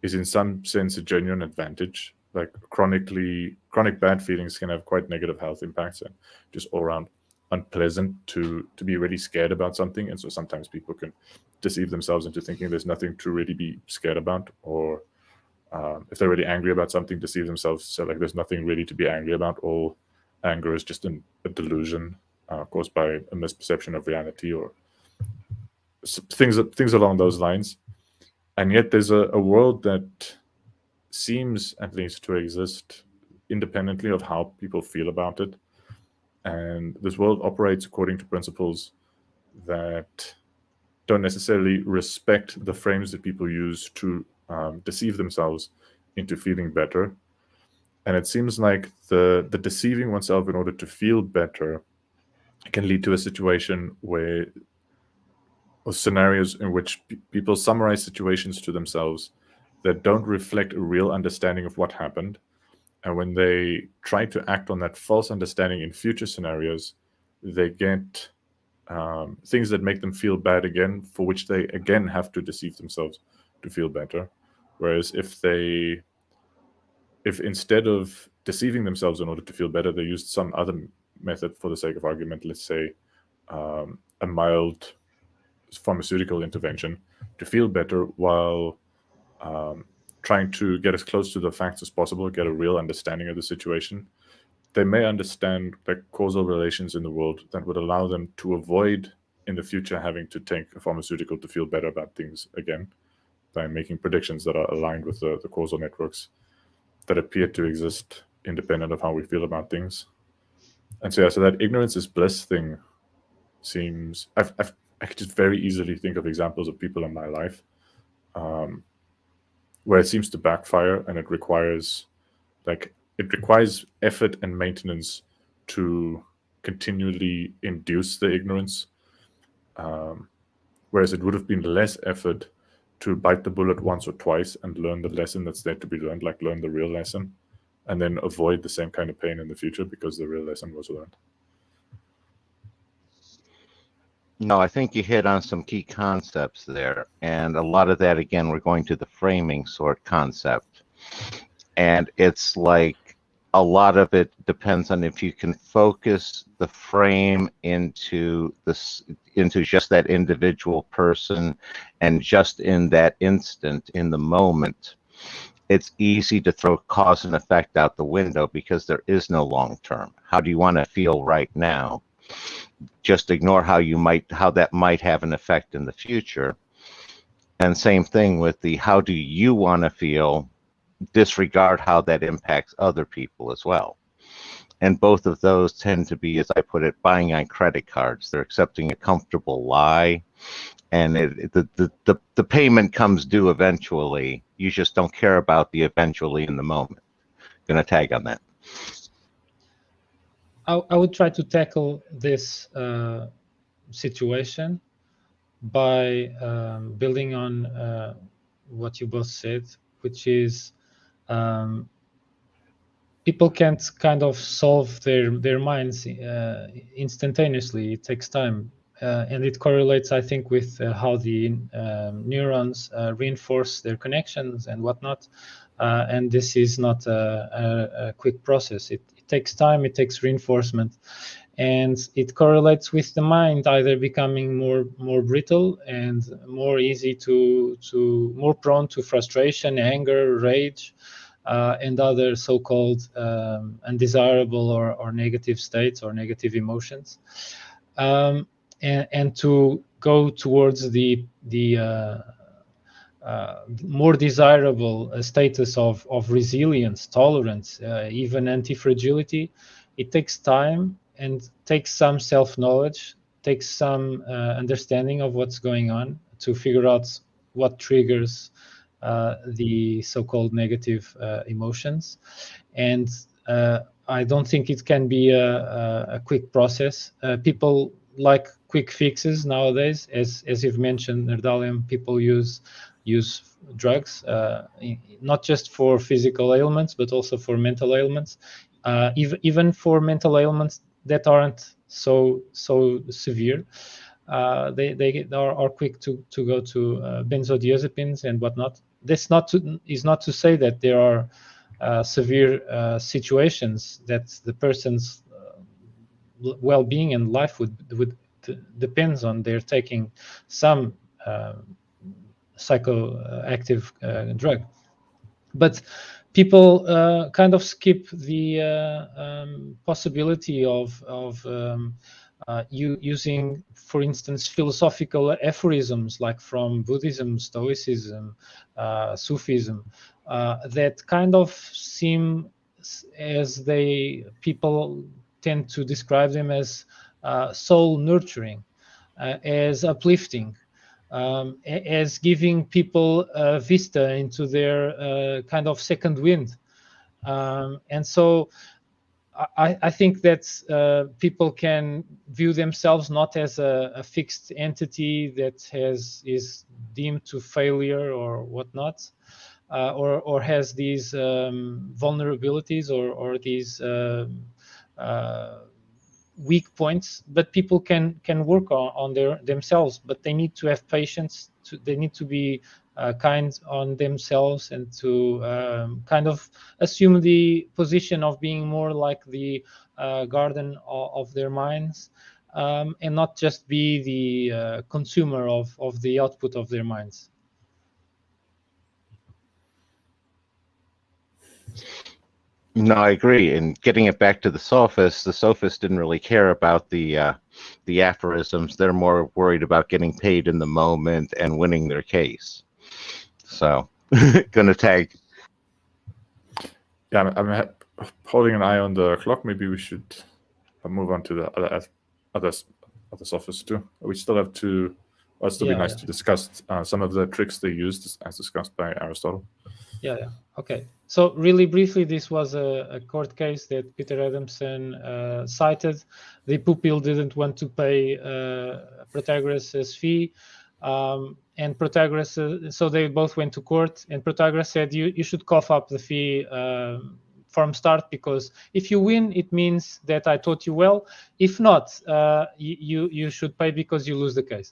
is in some sense a genuine advantage. Like chronic bad feelings can have quite negative health impacts, and just all around unpleasant to be really scared about something. And so sometimes people can deceive themselves into thinking there's nothing to really be scared about, or if they're really angry about something, deceive themselves so like there's nothing really to be angry about. All anger is just a delusion caused by a misperception of reality, or things along those lines. And yet there's a world that seems at least to exist independently of how people feel about it. And this world operates according to principles that don't necessarily respect the frames that people use to deceive themselves into feeling better. And it seems like the deceiving oneself in order to feel better can lead to a situation where, or scenarios in which people summarize situations to themselves that don't reflect a real understanding of what happened. And when they try to act on that false understanding in future scenarios, they get things that make them feel bad again, for which they again have to deceive themselves to feel better. Whereas if instead of deceiving themselves in order to feel better, they used some other method for the sake of argument, let's say a mild pharmaceutical intervention to feel better, while trying to get as close to the facts as possible, get a real understanding of the situation, they may understand the causal relations in the world that would allow them to avoid in the future having to take a pharmaceutical to feel better about things again, by making predictions that are aligned with the causal networks that appear to exist independent of how we feel about things. And so, yeah, so that ignorance is bliss thing seems, I could just very easily think of examples of people in my life where it seems to backfire, and it requires effort and maintenance to continually induce the ignorance, whereas it would have been less effort to bite the bullet once or twice and learn the lesson that's there to be learned, like learn the real lesson, and then avoid the same kind of pain in the future because the real lesson was learned. No, I think you hit on some key concepts there. And a lot of that, again, we're going to the framing sort concept. And it's like a lot of it depends on if you can focus the frame into just that individual person and just in that instant, in the moment. It's easy to throw cause and effect out the window because there is no long term. How do you want to feel right now? Just ignore how that might have an effect in the future. And same thing with the how do you want to feel, disregard how that impacts other people as well. And both of those tend to be, as I put it, buying on credit cards. They're accepting a comfortable lie, and the payment comes due eventually. You just don't care about the eventually in the moment. Gonna tag on that. I would try to tackle this situation by building on what you both said, which is people can't kind of solve their minds instantaneously. It takes time. And it correlates, I think, with how the neurons reinforce their connections and whatnot. And this is not a quick process. It takes time, it takes reinforcement. And it correlates with the mind either becoming more brittle and more easy more prone to frustration, anger, rage, and other so-called undesirable or negative states or negative emotions, and to go towards the more desirable status of resilience, tolerance, even anti-fragility, it takes time and takes some self-knowledge, takes some understanding of what's going on to figure out what triggers the so-called negative emotions. And I don't think it can be a quick process. People like quick fixes nowadays, as you've mentioned, Nerdalium. People use drugs, not just for physical ailments, but also for mental ailments. Even for mental ailments that aren't so severe, they are quick to go to benzodiazepines and whatnot. This is not to say that there are severe situations that the person's well-being and life would depends on their taking some psychoactive drug. But people kind of skip the possibility of using, for instance, philosophical aphorisms like from Buddhism, Stoicism, Sufism, that kind of seem as people tend to describe them as soul nurturing, as uplifting, as giving people a vista into their kind of second wind. And so I think that people can view themselves not as a fixed entity that is deemed to failure or whatnot, or has these vulnerabilities or these weak points, but people can work on themselves, but they need to have patience. They need to be kind on themselves and to kind of assume the position of being more like the garden of their minds, and not just be the consumer of the output of their minds. No, I agree. And getting it back to the Sophists didn't really care about the aphorisms. They're more worried about getting paid in the moment and winning their case. So, gonna tag. Yeah, I'm holding an eye on the clock. Maybe we should move on to the other Sophists too. We still have to. Well, it'd still be nice to discuss some of the tricks they used, as discussed by Aristotle. Yeah. Okay. So really briefly, this was a court case that Peter Adamson cited. The pupil didn't want to pay Protagoras' fee, and Protagoras. So they both went to court, and Protagoras said, "You should cough up the fee from start, because if you win, it means that I taught you well. If not, you should pay because you lose the case."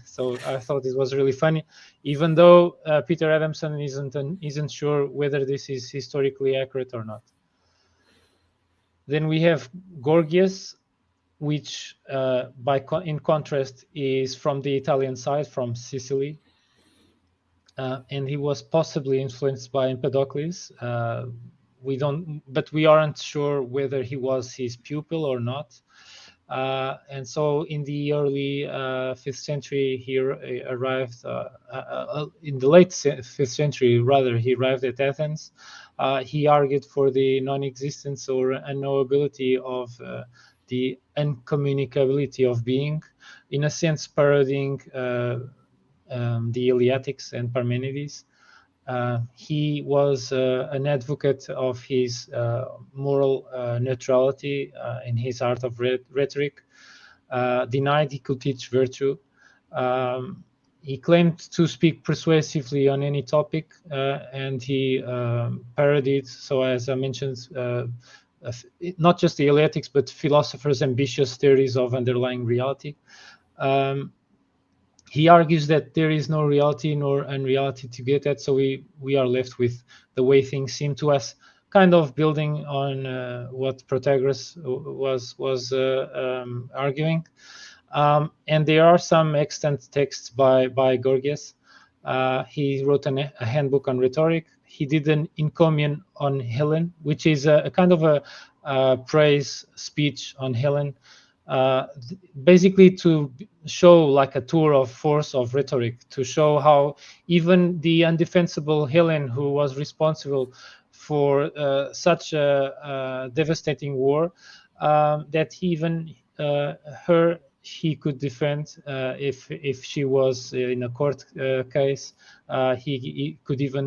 So I thought it was really funny, even though Peter Adamson isn't sure whether this is historically accurate or not. Then we have Gorgias, which in contrast is from the Italian side, from Sicily, and he was possibly influenced by Empedocles. But we aren't sure whether he was his pupil or not. And so in the early 5th century, he arrived, in the late 5th century, rather, he arrived at Athens. He argued for the non-existence or unknowability of the uncommunicability of being, in a sense parodying the Eleatics and Parmenides. He was an advocate of his moral neutrality in his art of rhetoric, denied he could teach virtue. He claimed to speak persuasively on any topic, and he parodied, so as I mentioned, not just the Eleatics, but philosophers' ambitious theories of underlying reality. He argues that there is no reality nor unreality to get at, so we are left with the way things seem to us, kind of building on what Protagoras was arguing. And there are some extant texts by Gorgias. He wrote a handbook on rhetoric. He did an encomium on Helen, which is a kind of a praise speech on Helen, basically to show like a tour of force of rhetoric, to show how even the undefensible Helen, who was responsible for such a devastating war that even he could defend if she was in a court case. He could even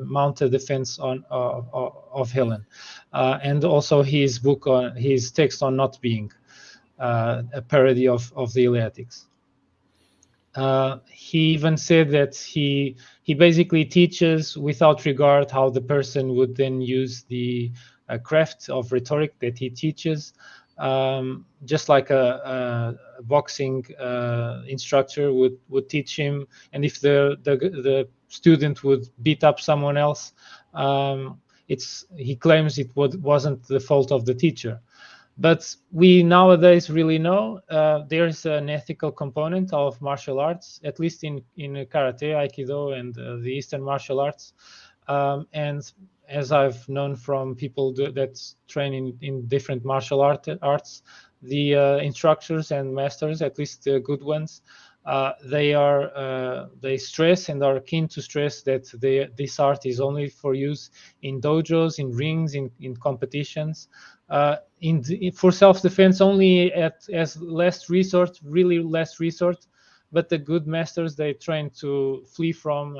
mount a defense of Helen, and also his book on his text on not being a parody of the Eleatics. He even said that he basically teaches without regard how the person would then use the craft of rhetoric that he teaches, just like a boxing instructor would teach him. And if the student would beat up someone else, he claims it wasn't the fault of the teacher. But we nowadays really know there's an ethical component of martial arts, at least in karate, aikido, and the Eastern martial arts. And as I've known from people that train in different martial arts, the instructors and masters, at least the good ones, they stress and are keen to stress that this art is only for use in dojos, in rings, in competitions, for self-defense only as last resort, really last resort. But the good masters, they train to flee from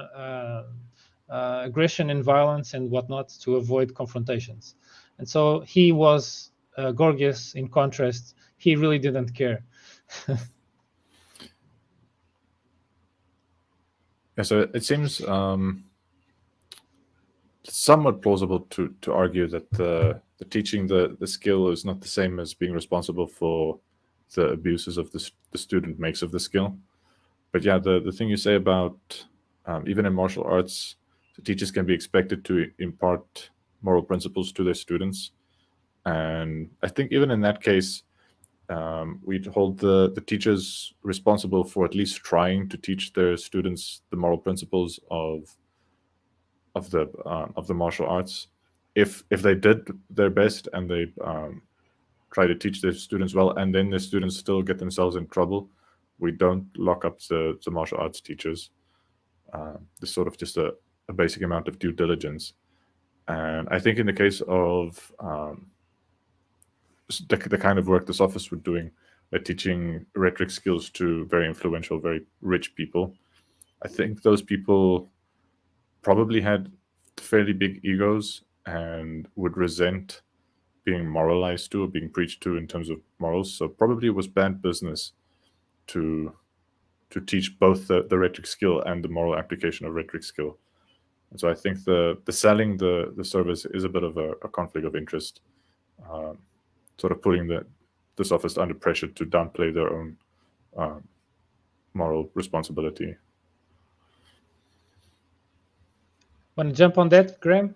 aggression and violence and whatnot to avoid confrontations. And so he was Gorgias. In contrast, he really didn't care. Yeah, so it seems somewhat plausible to argue that the teaching the skill is not the same as being responsible for the abuses of the student makes of the skill. But yeah, the thing you say about even in martial arts, the teachers can be expected to impart moral principles to their students. And I think even in that case, we'd hold the teachers responsible for at least trying to teach their students the moral principles of the martial arts. If they did their best and they try to teach their students well, and then the students still get themselves in trouble, we don't lock up the martial arts teachers. There's sort of just a basic amount of due diligence. And I think in the case of the kind of work the Sophists were doing, teaching rhetoric skills to very influential, very rich people, I think those people probably had fairly big egos and would resent being moralized to or being preached to in terms of morals. So probably it was bad business to teach both the rhetoric skill and the moral application of rhetoric skill. And so I think the selling the service is a bit of a conflict of interest, sort of putting the Sophists under pressure to downplay their own moral responsibility. Want to jump on that, Graham?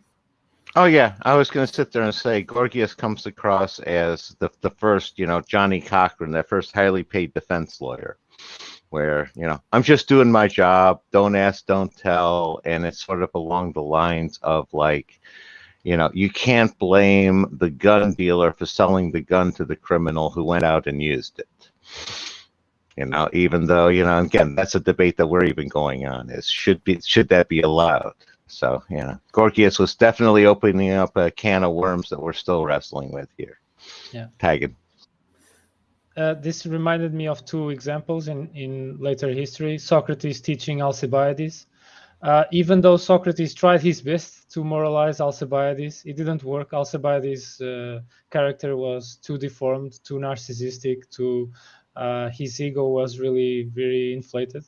Oh yeah, I was going to sit there and say Gorgias comes across as the first, Johnny Cochran, that first highly paid defense lawyer, where, I'm just doing my job, don't ask, don't tell, and it's sort of along the lines of like, you can't blame the gun dealer for selling the gun to the criminal who went out and used it. Even though, again, that's a debate that we're even going on, is should that be allowed? So, Gorgias was definitely opening up a can of worms that we're still wrestling with here. Yeah. Tagging. This reminded me of two examples in later history. Socrates teaching Alcibiades. Even though Socrates tried his best to moralize Alcibiades, it didn't work. Alcibiades' character was too deformed, too narcissistic, his ego was really very inflated.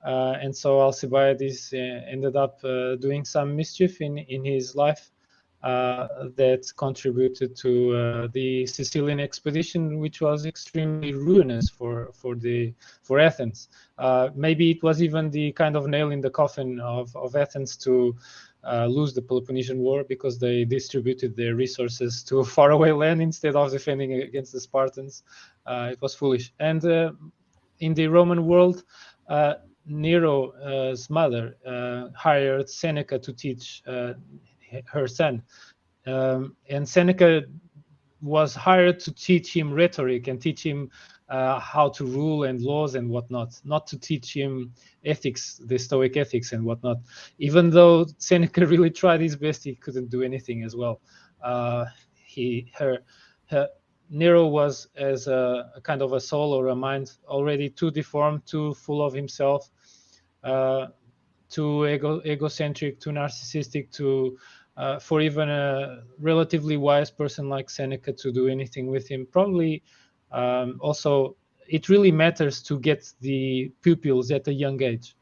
And so Alcibiades ended up doing some mischief in his life that contributed to the Sicilian expedition, which was extremely ruinous for Athens. Maybe it was even the kind of nail in the coffin of Athens to lose the Peloponnesian War, because they distributed their resources to faraway land instead of defending against the Spartans. It was foolish. And in the Roman world, Nero's mother hired Seneca to teach her son. And Seneca was hired to teach him rhetoric and teach him how to rule and laws and whatnot, not to teach him ethics, the Stoic ethics and whatnot. Even though Seneca really tried his best, he couldn't do anything as well. Nero was as a kind of a soul or a mind already too deformed, too full of himself, too egocentric, too narcissistic, for even a relatively wise person like Seneca to do anything with him. Probably also it really matters to get the pupils at a young age,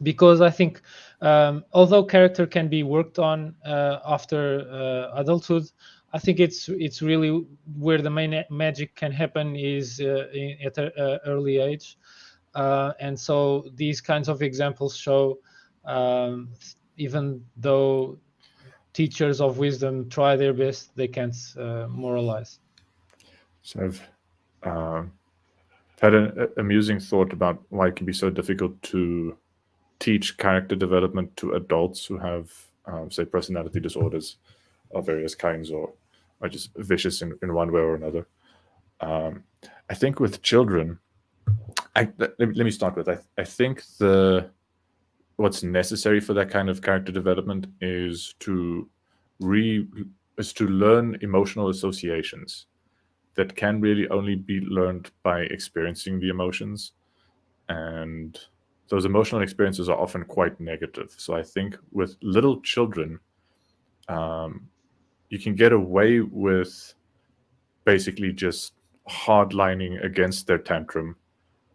because I think although character can be worked on after adulthood, I think it's really where the main magic can happen is at an early age. And so these kinds of examples show, even though teachers of wisdom try their best, they can't moralize. So I've had an amusing thought about why it can be so difficult to teach character development to adults who have, say, personality disorders of various kinds, or are just vicious in one way or another. I think with children, let me start with, I think what's necessary for that kind of character development is to learn emotional associations that can really only be learned by experiencing the emotions, and those emotional experiences are often quite negative. So I think with little children, you can get away with basically just hardlining against their tantrum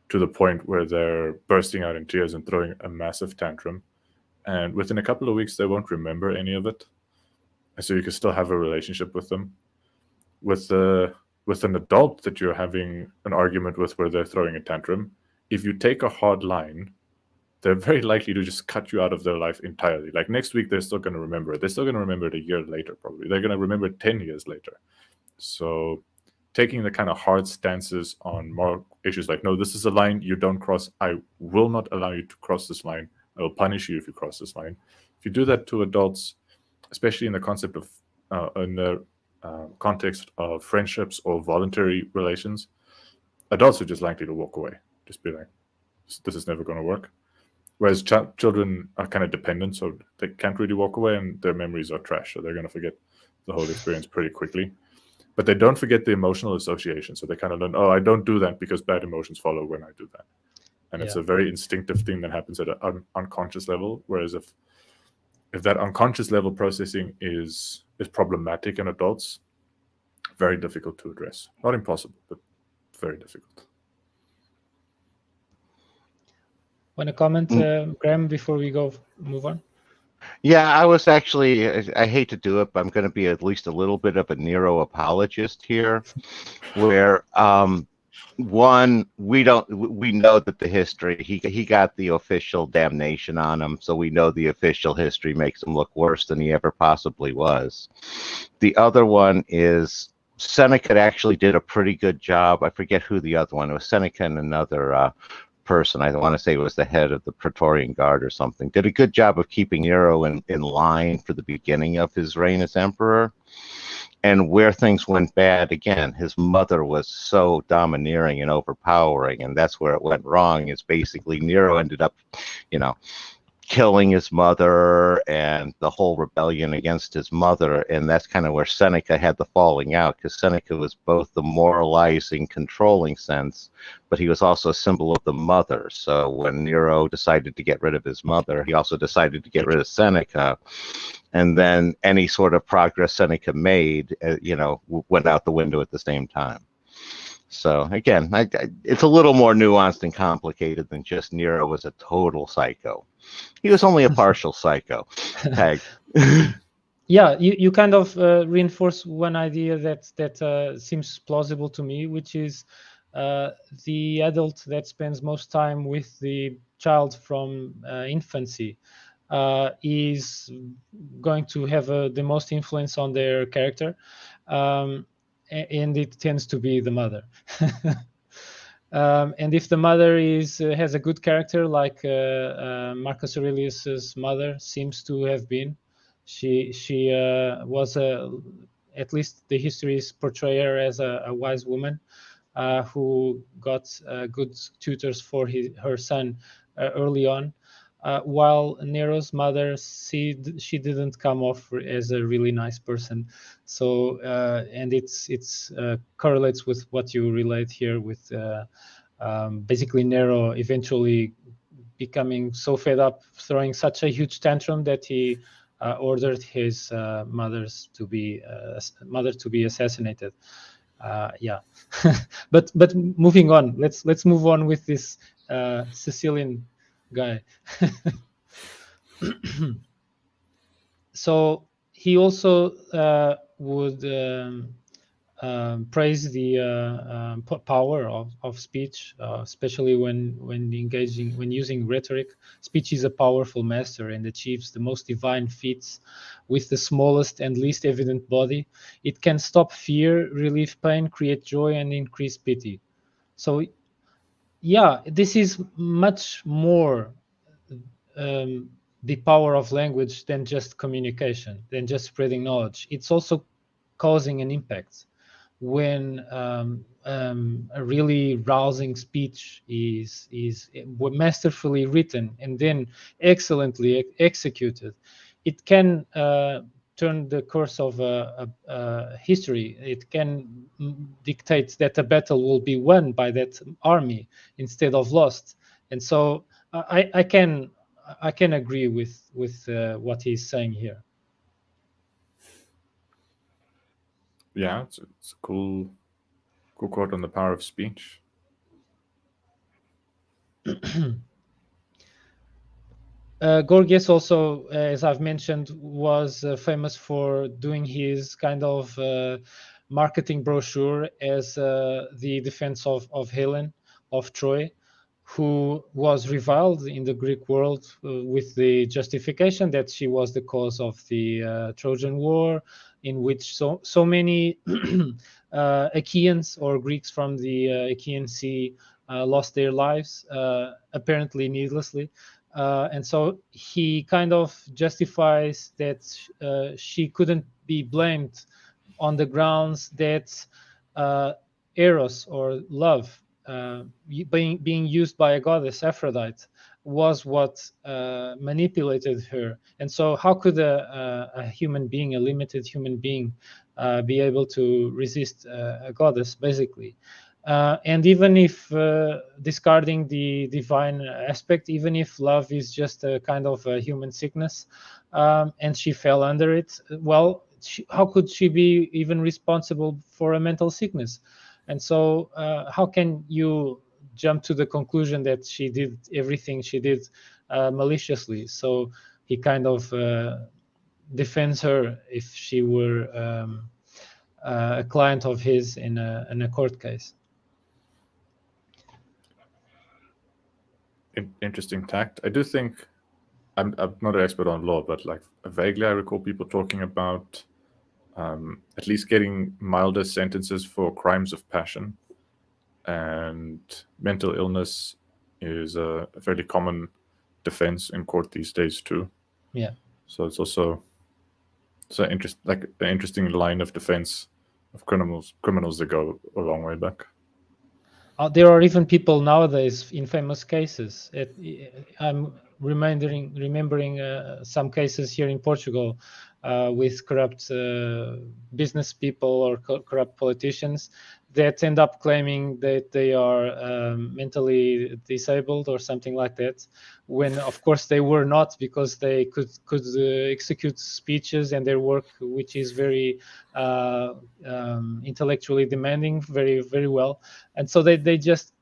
to the point where they're bursting out in tears and throwing a massive tantrum. And within a couple of weeks, they won't remember any of it. And so you can still have a relationship with them. With an adult that you're having an argument with where they're throwing a tantrum, if you take a hard line, they're very likely to just cut you out of their life entirely. Like next week, they're still going to remember it. They're still going to remember it a year later, probably. They're going to remember it 10 years later. So taking the kind of hard stances on moral issues like, no, this is a line you don't cross. I will not allow you to cross this line. I will punish you if you cross this line. If you do that to adults, especially in the concept of, in the context of friendships or voluntary relations, adults are just likely to walk away. Just be like, this is never going to work. Whereas children are kind of dependent, so they can't really walk away, and their memories are trash, so they're going to forget the whole experience pretty quickly. But they don't forget the emotional association, so they kind of learn, oh, I don't do that because bad emotions follow when I do that. And it's a very instinctive thing that happens at an unconscious level, whereas if that unconscious level processing is problematic in adults, very difficult to address. Not impossible, but very difficult. Want to comment, Graham, before we move on? Yeah, I was actually, I hate to do it, but I'm going to be at least a little bit of a Nero apologist here, where one, we know that the history, he got the official damnation on him, so we know the official history makes him look worse than he ever possibly was. The other one is Seneca actually did a pretty good job. I forget who the other one was. Seneca and another person, I want to say it was the head of the Praetorian Guard or something, did a good job of keeping Nero in line for the beginning of his reign as emperor. And where things went bad, again, his mother was so domineering and overpowering, and that's where it went wrong, is basically Nero ended up, killing his mother and the whole rebellion against his mother. And that's kind of where Seneca had the falling out, because Seneca was both the moralizing, controlling sense, but he was also a symbol of the mother. So when Nero decided to get rid of his mother, he also decided to get rid of Seneca. And then any sort of progress Seneca made, went out the window at the same time. So again, it's a little more nuanced and complicated than just Nero was a total psycho. He was only a partial psycho. Tag. Yeah, you kind of reinforce one idea that seems plausible to me, which is the adult that spends most time with the child from infancy is going to have the most influence on their character, and it tends to be the mother. And if the mother has a good character, like Marcus Aurelius's mother seems to have been, she was at least the histories portray her as a wise woman. who got good tutors for her son early on. While Nero's mother, she didn't come off as a really nice person. So and it's correlates with what you relate here with basically Nero eventually becoming so fed up, throwing such a huge tantrum that he ordered his mother to be assassinated. Yeah, but moving on. Let's move on with this Sicilian guy. So he also would praise the power of speech, especially when using rhetoric. Speech is a powerful master and achieves the most divine feats with the smallest and least evident body. It can stop fear, relieve pain, create joy, and increase pity. So yeah, this is much more the power of language than just communication, than just spreading knowledge. It's also causing an impact. When a really rousing speech is masterfully written and then excellently executed, it can turn the course of a history. It can dictate that a battle will be won by that army instead of lost. And so I can agree with what he's saying here. Yeah, it's a cool quote on the power of speech. Gorgias also, as I've mentioned, was famous for doing his kind of marketing brochure as the defense of Helen, of Troy, who was reviled in the Greek world with the justification that she was the cause of the Trojan War, in which so many Achaeans or Greeks from the Achaean Sea lost their lives, apparently needlessly. And so he kind of justifies that she couldn't be blamed on the grounds that eros, or love, being used by a goddess, Aphrodite, was what manipulated her. And so how could a human being, a limited human being, be able to resist a goddess, basically? And even if discarding the divine aspect, even if love is just a kind of a human sickness, and she fell under it, well, how could she be even responsible for a mental sickness? And so how can you jump to the conclusion that she did everything she did maliciously? So he kind of defends her if she were a client of his in a court case. Interesting tact. I do think I'm not an expert on law, but like vaguely I recall people talking about at least getting milder sentences for crimes of passion, and mental illness is a fairly common defense in court these days too. Yeah. So it's also an interesting line of defense of criminals that go a long way back. There are even people nowadays in famous cases. I'm remembering some cases here in Portugal with corrupt business people or corrupt politicians that end up claiming that they are mentally disabled or something like that, when of course they were not, because they could execute speeches and their work, which is very intellectually demanding, very, very well. And so they just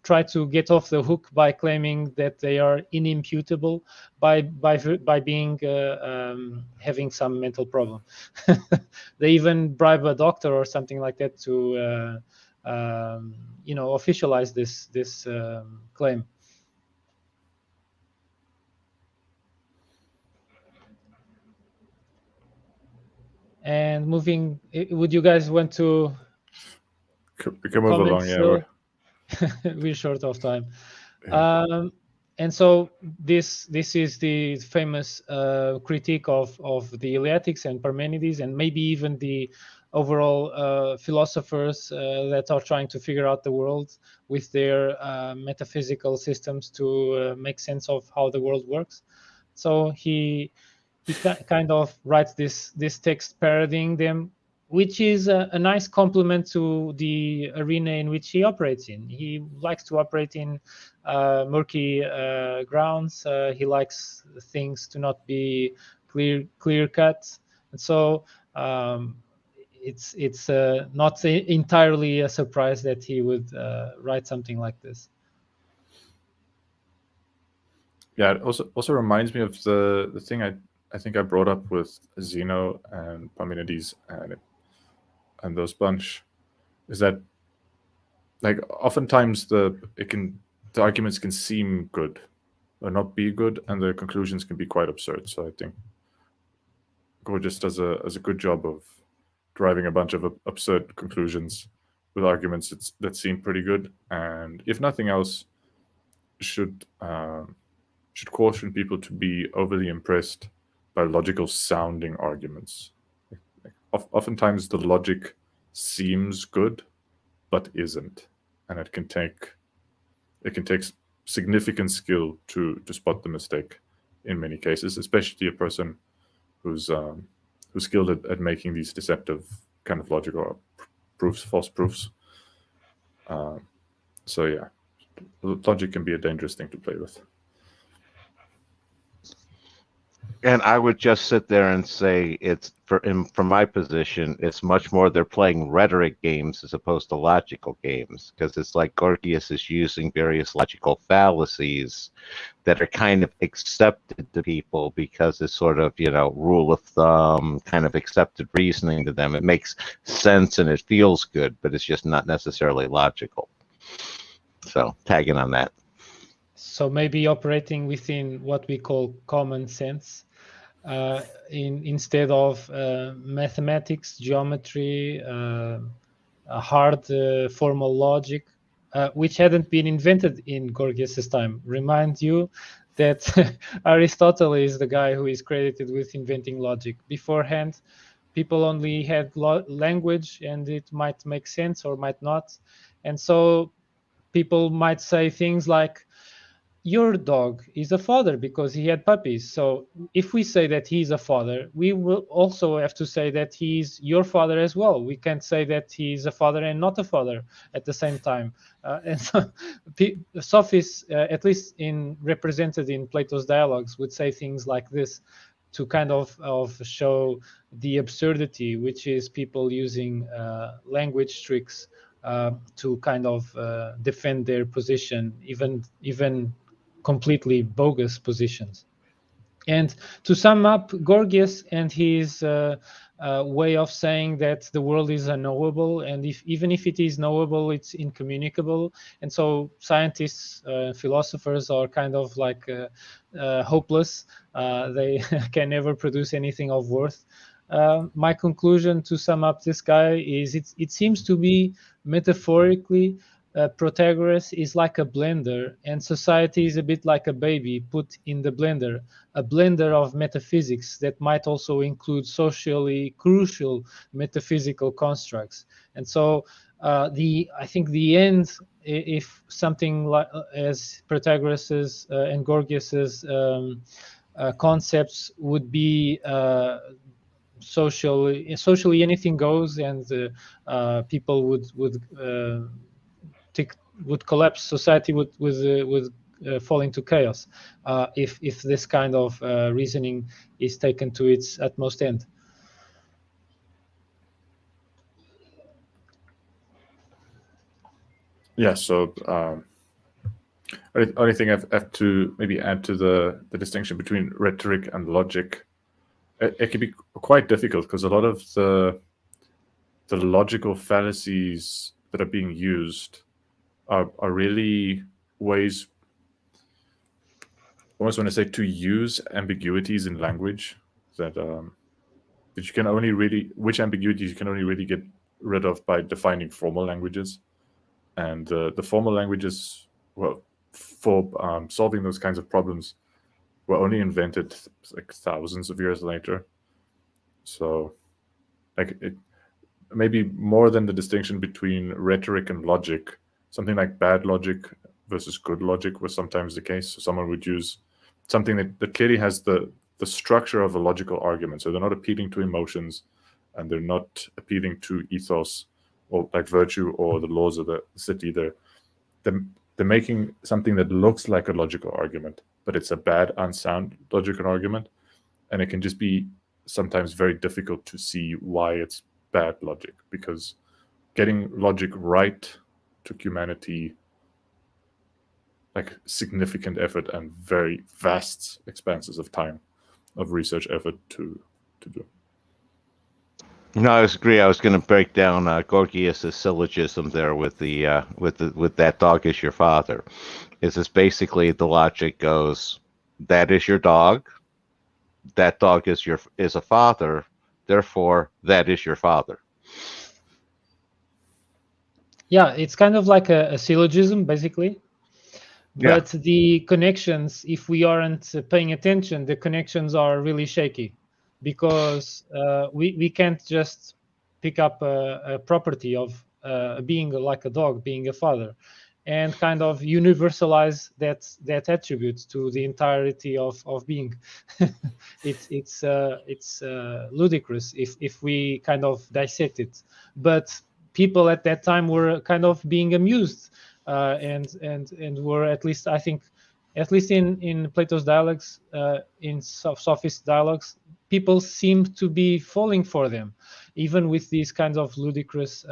try to get off the hook by claiming that they are inimputable by being having some mental problem. They even bribe a doctor or something like that to officialize this claim. And moving, would you guys want to? We can move along. Yeah, we're short of time. Yeah. And so this is the famous critique of the Eleatics and Parmenides, and maybe even the overall philosophers that are trying to figure out the world with their metaphysical systems to make sense of how the world works. So he kind of writes this text parodying them, which is a nice complement to the arena in which he operates in. He likes to operate in murky grounds. He likes things to not be clear cut, and so it's not entirely a surprise that he would write something like this. Yeah, it also reminds me of the thing I think I brought up with Zeno and Parmenides and those bunch, is that like oftentimes the arguments can seem good or not be good, and the conclusions can be quite absurd. So I think Gorgias does a good job of driving a bunch of absurd conclusions with arguments that seem pretty good, and if nothing else, should caution people to be overly impressed by logical sounding arguments. Oftentimes the logic seems good, but isn't, and it can take significant skill to spot the mistake in many cases, especially a person who's skilled at making these deceptive kind of logical proofs, false proofs. So yeah, logic can be a dangerous thing to play with. And I would just sit there and say from my position, it's much more they're playing rhetoric games as opposed to logical games, because it's like Gorgias is using various logical fallacies that are kind of accepted to people because it's sort of, rule of thumb, kind of accepted reasoning to them. It makes sense and it feels good, but it's just not necessarily logical. So tagging on that. So maybe operating within what we call common sense, instead of mathematics, geometry, hard formal logic, which hadn't been invented in Gorgias's time. Remind you that Aristotle is the guy who is credited with inventing logic. Beforehand, people only had language, and it might make sense or might not. And so people might say things like, your dog is a father because he had puppies. So if we say that he's a father, we will also have to say that he's your father as well. We can't say that he's a father and not a father at the same time. And so Sophists, at least represented in Plato's dialogues, would say things like this to kind of show the absurdity, which is people using language tricks to kind of defend their position, even completely bogus positions. And to sum up, Gorgias and his way of saying that the world is unknowable, and even if it is knowable, it's incommunicable. And so scientists, philosophers are kind of like hopeless. They can never produce anything of worth. My conclusion to sum up this guy is it seems to be metaphorically Protagoras is like a blender, and society is a bit like a baby put in the blender, a blender of metaphysics that might also include socially crucial metaphysical constructs. And so I think the end, if something like as Protagoras's and Gorgias's concepts would be socially anything goes, and people would collapse. Society would fall into chaos if this kind of reasoning is taken to its utmost end. Yeah. So only thing I have to maybe add to the distinction between rhetoric and logic. It can be quite difficult because a lot of the logical fallacies that are being used are really ways, I almost want to say, to use ambiguities in language that you can only really, which ambiguities you can only really get rid of by defining formal languages. And the formal languages, well, for solving those kinds of problems, were only invented like thousands of years later. So, like maybe more than the distinction between rhetoric and logic, something like bad logic versus good logic was sometimes the case. So someone would use something that clearly has the structure of a logical argument. So they're not appealing to emotions, and they're not appealing to ethos or like virtue or the laws of the city. They're making something that looks like a logical argument, but it's a bad, unsound logical argument. And it can just be sometimes very difficult to see why it's bad logic, because getting logic right took humanity like significant effort and very vast expanses of time, of research effort to do. No, I agree. I was going to break down Gorgias's syllogism there with with that dog is your father. Is this basically the logic goes, that is your dog, that dog is a father, therefore that is your father. Yeah, it's kind of like a syllogism, basically. Yeah. But the connections, if we aren't paying attention, the connections are really shaky, because we can't just pick up a property of being like a dog, being a father, and kind of universalize that attribute to the entirety of being. It's ludicrous if we kind of dissect it. But people at that time were kind of being amused, and were, at least I think, at least in Plato's dialogues, in Sophist dialogues, people seem to be falling for them, even with these kinds of ludicrous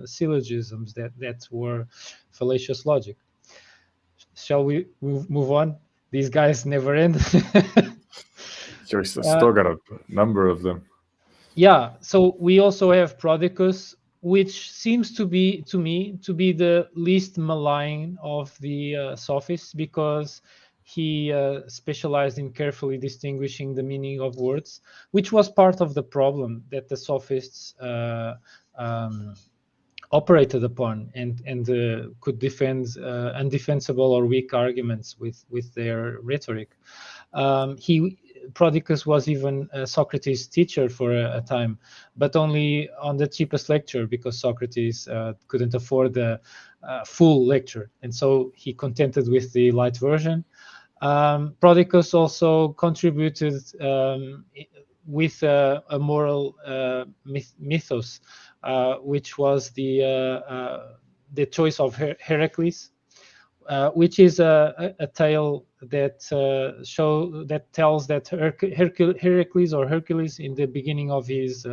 syllogisms that were fallacious logic. Shall we move on? These guys never end. You're still got a number of them. Yeah, so we also have Prodicus, which seems to me to be the least malign of the Sophists, because he specialized in carefully distinguishing the meaning of words, which was part of the problem that the Sophists operated upon, and could defend undefensible or weak arguments with their rhetoric. Prodicus was even Socrates' teacher for a time, but only on the cheapest lecture, because Socrates couldn't afford the full lecture, and so he contented with the light version. Prodicus also contributed with a moral mythos, which was the choice of Heracles, which is a tale that tells that Heracles or Hercules, in the beginning of his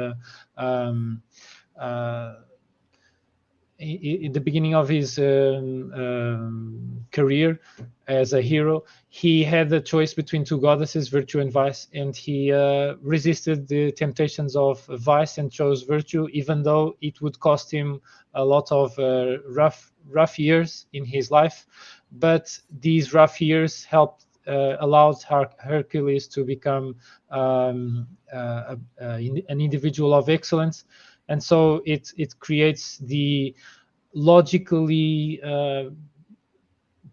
career as a hero, he had the choice between two goddesses, virtue and vice, and he resisted the temptations of vice and chose virtue, even though it would cost him a lot of rough years in his life. But these rough years helped allowed Hercules to become an individual of excellence. And so it creates the logically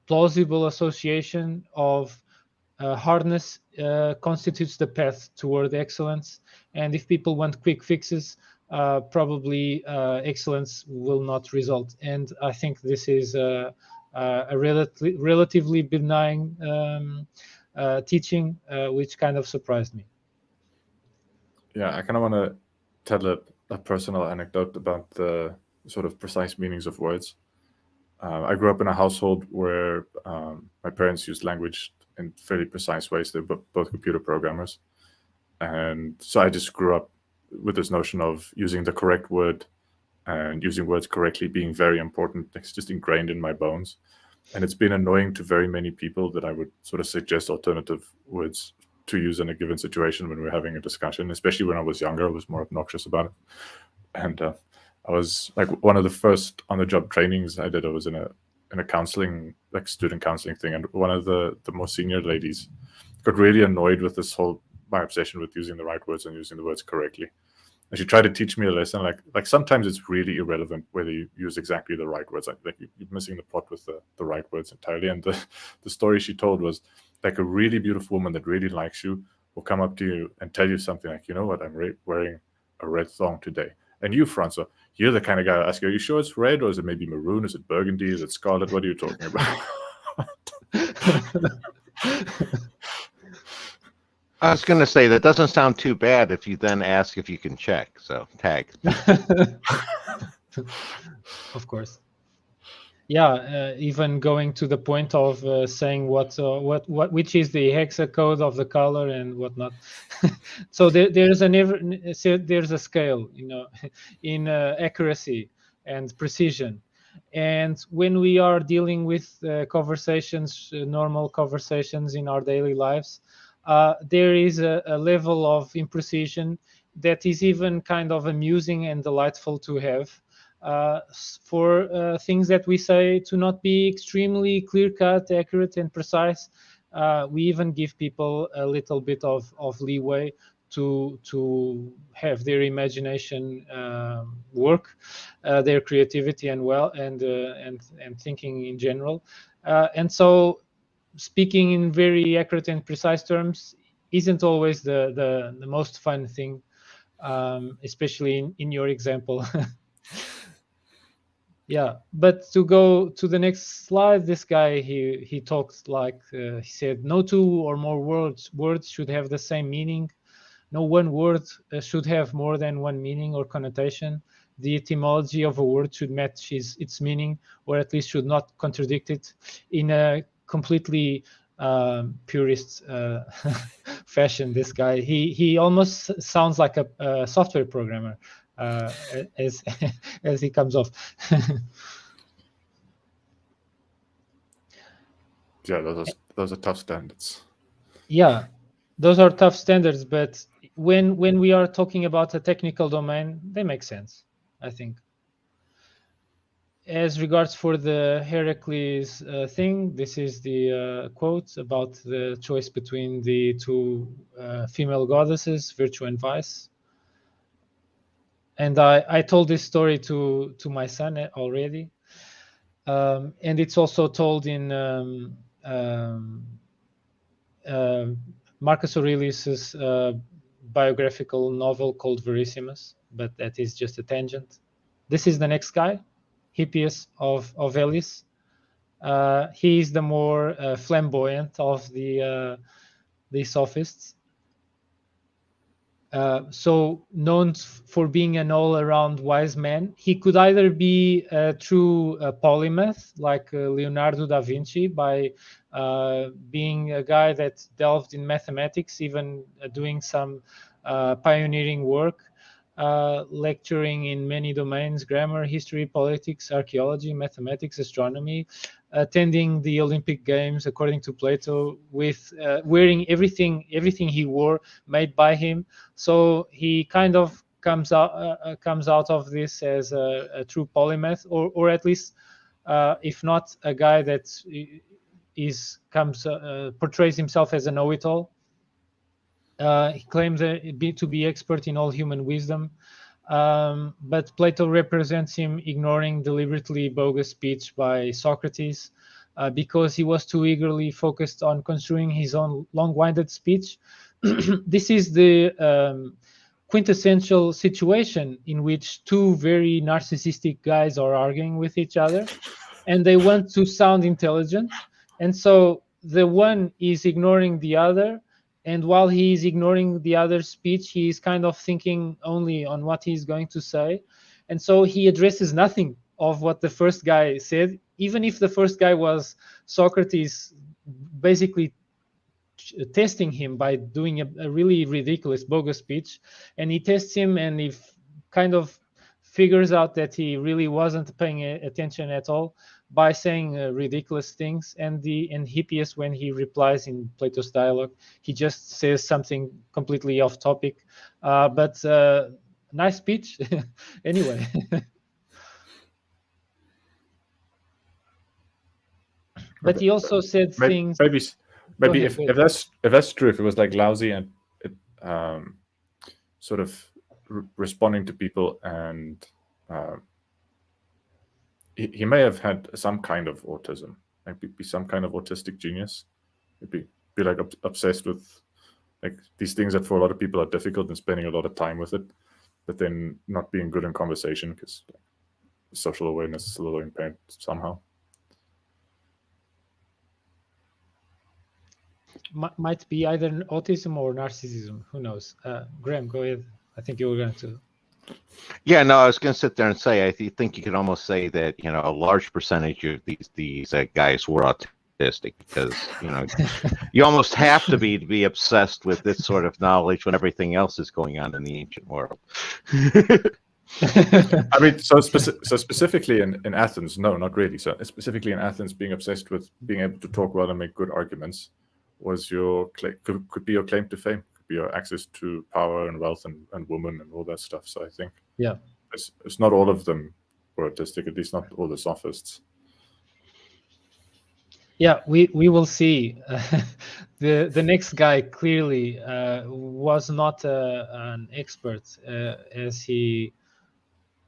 plausible association of hardness constitutes the path toward excellence. And if people want quick fixes, probably excellence will not result. And I think this is a relatively benign teaching, which kind of surprised me. Yeah, I kind of want to tell a personal anecdote about the sort of precise meanings of words. I grew up in a household where my parents used language in fairly precise ways. They're both computer programmers. And so I just grew up with this notion of using the correct word and using words correctly being very important. It's just ingrained in my bones. And it's been annoying to very many people that I would sort of suggest alternative words to use in a given situation when we're having a discussion, especially when I was younger. I was more obnoxious about it. And I was like, one of the first on-the-job trainings I did, I was in a counseling, like student counseling thing. And one of the more senior ladies got really annoyed with my obsession with using the right words and using the words correctly. And she tried to teach me a lesson, like sometimes it's really irrelevant whether you use exactly the right words. Like you're missing the plot with the right words entirely. And the story she told was like a really beautiful woman that really likes you will come up to you and tell you something like, you know what, I'm wearing a red thong today. And you, Francois, you're the kind of guy to ask, are you sure it's red, or is it maybe maroon? Is it burgundy? Is it scarlet? What are you talking about? I was going to say that doesn't sound too bad if you then ask if you can check. So tag. Of course. Yeah, even going to the point of saying which is the hexacode of the color and whatnot. So there's a scale, in accuracy and precision. And when we are dealing with conversations, normal conversations in our daily lives, there is a level of imprecision that is even kind of amusing and delightful to have. For things that we say to not be extremely clear-cut, accurate, and precise, we even give people a little bit of leeway to have their imagination work, their creativity and thinking in general. And so, speaking in very accurate and precise terms isn't always the most fun thing, especially in your example. Yeah, but to go to the next slide, this guy he talks like he said, no two or more words should have the same meaning. No one word should have more than one meaning or connotation. The etymology of a word should match its meaning, or at least should not contradict it. In a completely purist fashion, this guy he almost sounds like a software programmer. As as he comes off. Yeah, those are tough standards. Yeah, those are tough standards, but when we are talking about a technical domain, they make sense, I think. As regards for the Heracles thing, this is the quote about the choice between the two female goddesses, virtue and vice. And I told this story to my son already, and it's also told in Marcus Aurelius's biographical novel called Verissimus, but that is just a tangent. This is the next guy, Hippias of Elis. He is the more flamboyant of the Sophists. So known for being an all-around wise man. He could either be a true polymath, like Leonardo da Vinci, by being a guy that delved in mathematics, even doing some pioneering work, lecturing in many domains: grammar, history, politics, archaeology, mathematics, astronomy, attending the Olympic Games according to Plato, with wearing everything he wore made by him. So he kind of comes out of this as a true polymath, or at least, if not a guy that portrays himself as a know-it-all. He claims to be expert in all human wisdom, but Plato represents him ignoring deliberately bogus speech by Socrates because he was too eagerly focused on construing his own long-winded speech. This is the quintessential situation in which two very narcissistic guys are arguing with each other, and they want to sound intelligent, and so the one is ignoring the other, and while he is ignoring the other's speech, he is kind of thinking only on what he's going to say, and so he addresses nothing of what the first guy said, even if the first guy was Socrates basically testing him by doing a really ridiculous bogus speech. And he tests him, and he kind of figures out that he really wasn't paying attention at all by saying ridiculous things. And Hippias, when he replies in Plato's dialogue, he just says something completely off topic, but nice speech anyway. But he also said things. Maybe if that's true, if it was like lousy and sort of responding to people, and he may have had some kind of autism, maybe be some kind of autistic genius. Maybe be like obsessed with like these things that for a lot of people are difficult and spending a lot of time with it. but then not being good in conversation because social awareness is a little impaired somehow. Might be either autism or narcissism. Who knows? Graham, go ahead. I think you were going to. Yeah, no, I was going to sit there and say I think you could almost say that a large percentage of these guys were autistic because you almost have to be obsessed with this sort of knowledge when everything else is going on in the ancient world. I mean, so specifically in Athens, no, not really. So specifically in Athens, being obsessed with being able to talk well and make good arguments was could be your claim to fame, could be your access to power and wealth and women and all that stuff. So I think it's not all of them were autistic, at least not all the Sophists. Yeah, we will see. The next guy clearly was not an expert as he.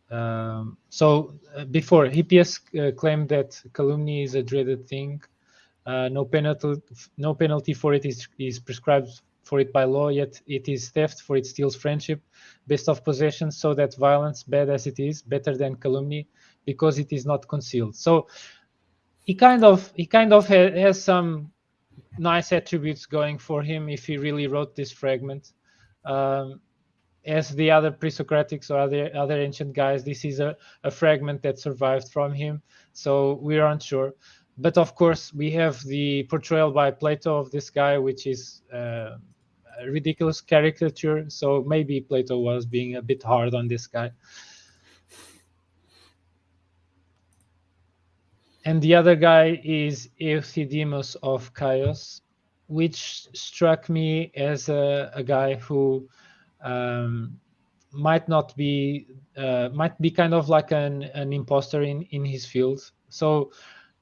Before Hippias claimed that calumny is a dreaded thing. No penalty for it is prescribed for it by law, yet it is theft, for it steals friendship based off possession, so that violence, bad as it is, better than calumny, because it is not concealed. So he kind of has some nice attributes going for him if he really wrote this fragment. As the other pre-Socratics or other ancient guys, this is a fragment that survived from him, so we aren't sure. But of course, we have the portrayal by Plato of this guy, which is a ridiculous caricature. So maybe Plato was being a bit hard on this guy. And the other guy is Euthydemus of Chios, which struck me as a guy who might be kind of like an imposter in his field. So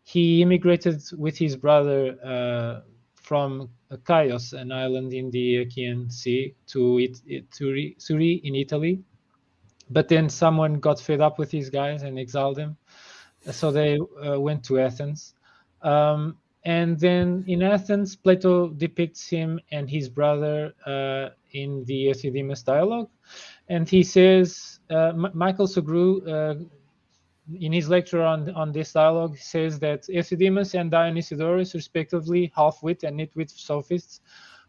he immigrated with his brother from Chios, an island in the Aegean Sea, to Suri in Italy. But then someone got fed up with these guys and exiled them. So they went to Athens. And then in Athens, Plato depicts him and his brother in the Euthydemus dialogue. And he says, Michael Sogru, in his lecture on this dialogue, says that Euthydemus and Dionysiodorus, respectively, half-wit and nitwit Sophists,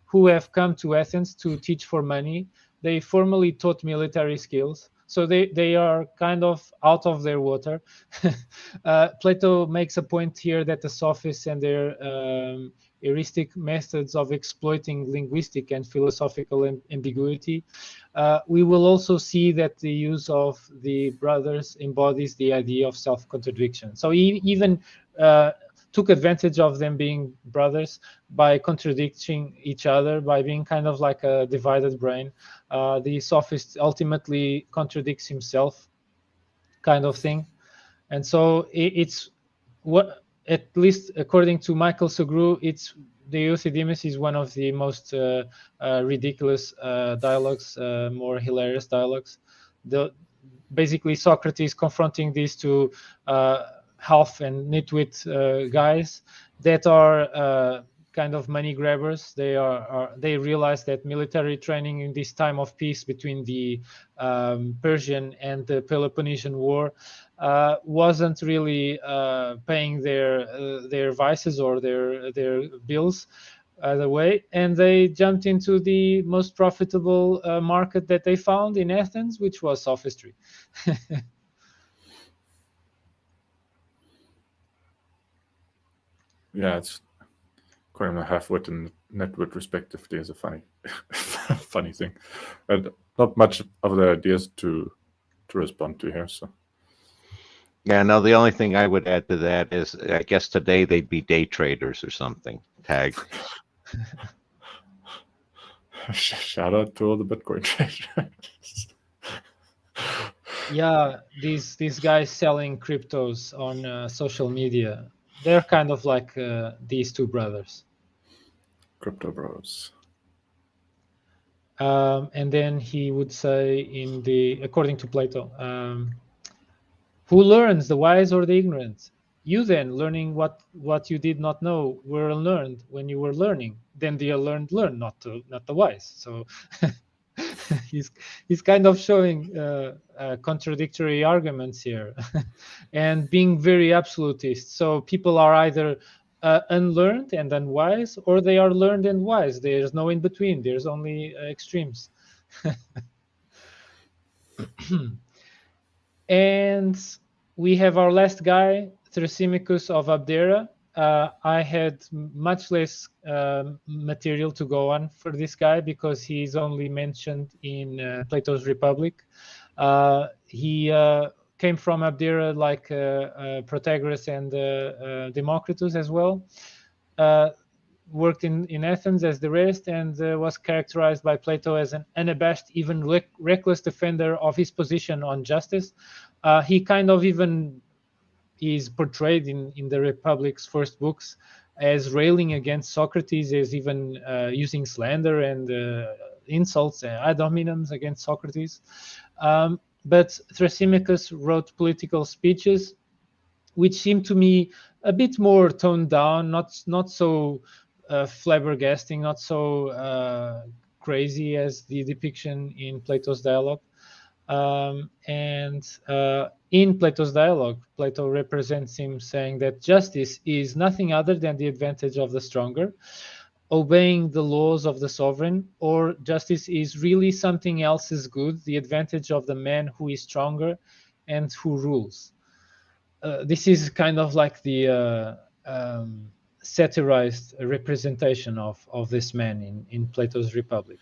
who have come to Athens to teach for money, they formally taught military skills. So they are kind of out of their water. Plato makes a point here that the Sophists and their heuristic methods of exploiting linguistic and philosophical ambiguity. We will also see that the use of the brothers embodies the idea of self-contradiction. So he even took advantage of them being brothers by contradicting each other, by being kind of like a divided brain. The Sophist ultimately contradicts himself, kind of thing. And so it's what, at least according to Michael Sogru, it's the Euthydemus is one of the most ridiculous dialogues, more hilarious dialogues. Basically Socrates confronting these two half and nitwit guys that are kind of money grabbers. They realize that military training in this time of peace between the Persian and the Peloponnesian War wasn't really paying their vices or their bills either way, and they jumped into the most profitable market that they found in Athens, which was sophistry. Yeah, it's calling them half-wit and netwit respectively is a funny funny thing, and not much of the ideas to respond to here. So yeah, no, the only thing I would add to that is I guess today they'd be day traders or something. Tag. Shout out to all the Bitcoin traders. Yeah, these guys selling cryptos on social media, they're kind of like these two brothers. Crypto bros. And then he would say, according to Plato, who learns, the wise or the ignorant? You then, learning what you did not know, were learned when you were learning. Then the learned learn, not the wise. So he's kind of showing contradictory arguments here, and being very absolutist. So people are either unlearned and unwise, or they are learned and wise. There's no in between. There's only extremes. And we have our last guy, Thrasymachus of Abdera. I had much less material to go on for this guy because he's only mentioned in Plato's Republic. He came from Abdera like Protagoras and Democritus as well. Worked in Athens as the rest, and was characterized by Plato as an unabashed, even reckless defender of his position on justice. He kind of even is portrayed in the Republic's first books as railing against Socrates, as even using slander and insults and ad hominems against Socrates. But Thrasymachus wrote political speeches which seem to me a bit more toned down, not so flabbergasting, not so crazy as the depiction in Plato's dialogue. In Plato's dialogue, Plato represents him saying that justice is nothing other than the advantage of the stronger, obeying the laws of the sovereign, or justice is really something else's good, the advantage of the man who is stronger and who rules. This is kind of like the satirized representation of this man in Plato's Republic.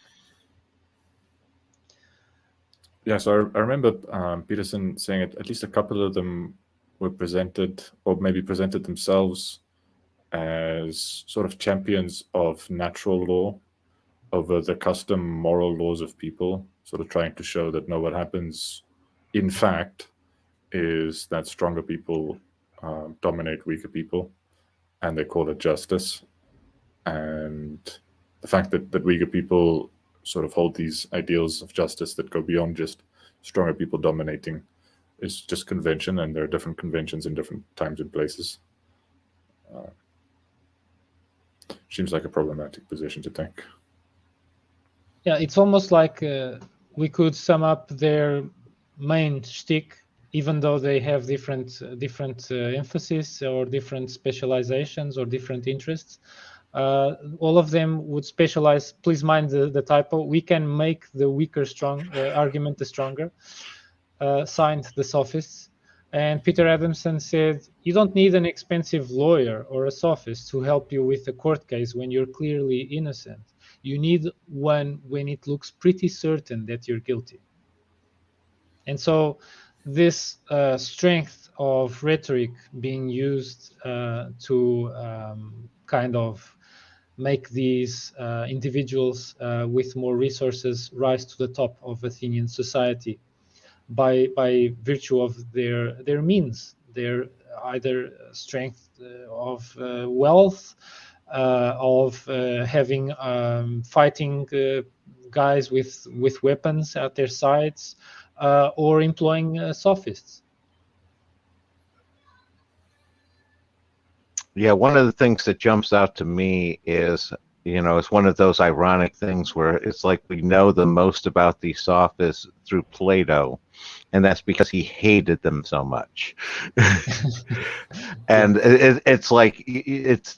Yeah, so I remember Peterson saying it, at least a couple of them were presented, or maybe presented themselves, as sort of champions of natural law over the custom moral laws of people, sort of trying to show that no, what happens in fact is that stronger people dominate weaker people, and they call it justice. And the fact that weaker people sort of hold these ideals of justice that go beyond just stronger people dominating is just convention, and there are different conventions in different times and places. Seems like a problematic position to take. Yeah, it's almost like we could sum up their main shtick, even though they have different emphasis or different specializations or different interests. All of them would specialize. Please mind the typo. We can make the weaker strong argument the stronger. Signed, the Sophists. And Peter Adamson said, you don't need an expensive lawyer or a sophist to help you with a court case when you're clearly innocent. You need one when it looks pretty certain that you're guilty. And so this strength of rhetoric being used to kind of make these individuals with more resources rise to the top of Athenian society by virtue of their means, their either strength of wealth, of having fighting guys with weapons at their sides, or employing sophists. Yeah, one of the things that jumps out to me is, it's one of those ironic things where it's like we know the most about these sophists through Plato, and that's because he hated them so much. And it's like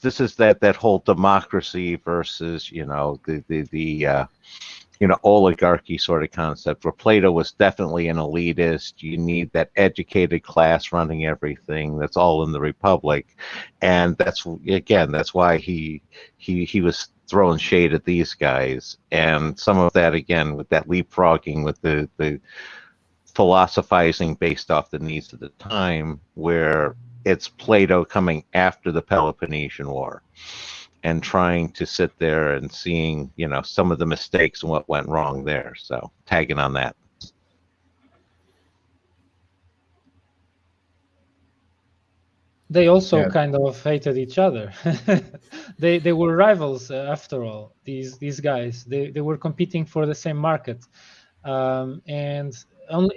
this is that whole democracy versus the oligarchy sort of concept, where Plato was definitely an elitist. You need that educated class running everything. That's all in the Republic, and that's why he was throwing shade at these guys. And some of that, again, with that leapfrogging, with the philosophizing based off the needs of the time, where it's Plato coming after the Peloponnesian War and trying to sit there and seeing, some of the mistakes and what went wrong there. So tagging on that. They also kind of hated each other. They were rivals after all. These guys, they were competing for the same market, and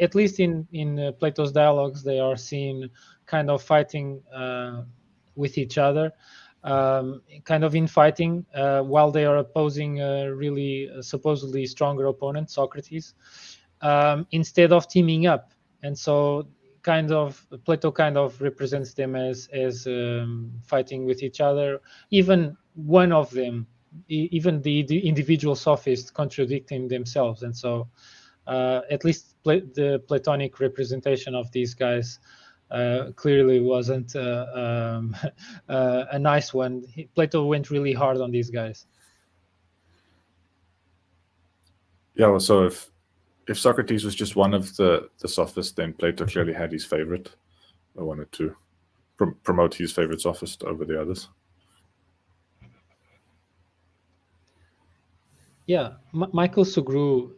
at least in Plato's dialogues, they are seen kind of fighting with each other. kind of infighting while they are opposing a really supposedly stronger opponent, Socrates, instead of teaming up. And so Plato kind of represents them as fighting with each other. Even one of them, even the individual sophists, contradicting themselves. And so at least the Platonic representation of these guys clearly wasn't a nice one. Plato went really hard on these guys. Yeah, well, so if Socrates was just one of the sophists, then Plato clearly had his favorite. I wanted to promote his favorite sophist over the others. Yeah, Michael Sugru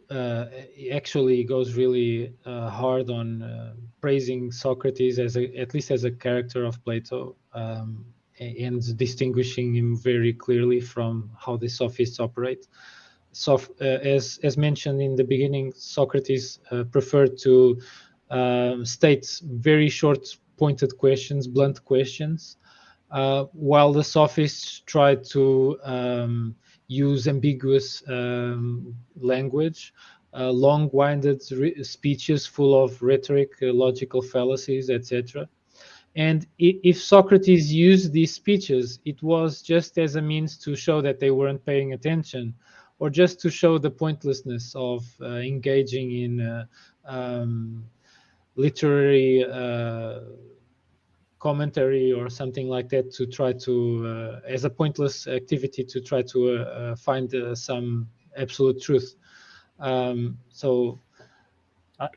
actually goes really hard on praising Socrates at least as a character of Plato, and distinguishing him very clearly from how the sophists operate. So, as mentioned in the beginning, Socrates preferred to state very short, pointed questions, blunt questions, while the sophists tried to use ambiguous language, long-winded speeches full of rhetoric, logical fallacies, etc. And if Socrates used these speeches, it was just as a means to show that they weren't paying attention, or just to show the pointlessness of engaging in literary commentary or something like that, to try to as a pointless activity to try to find some absolute truth. So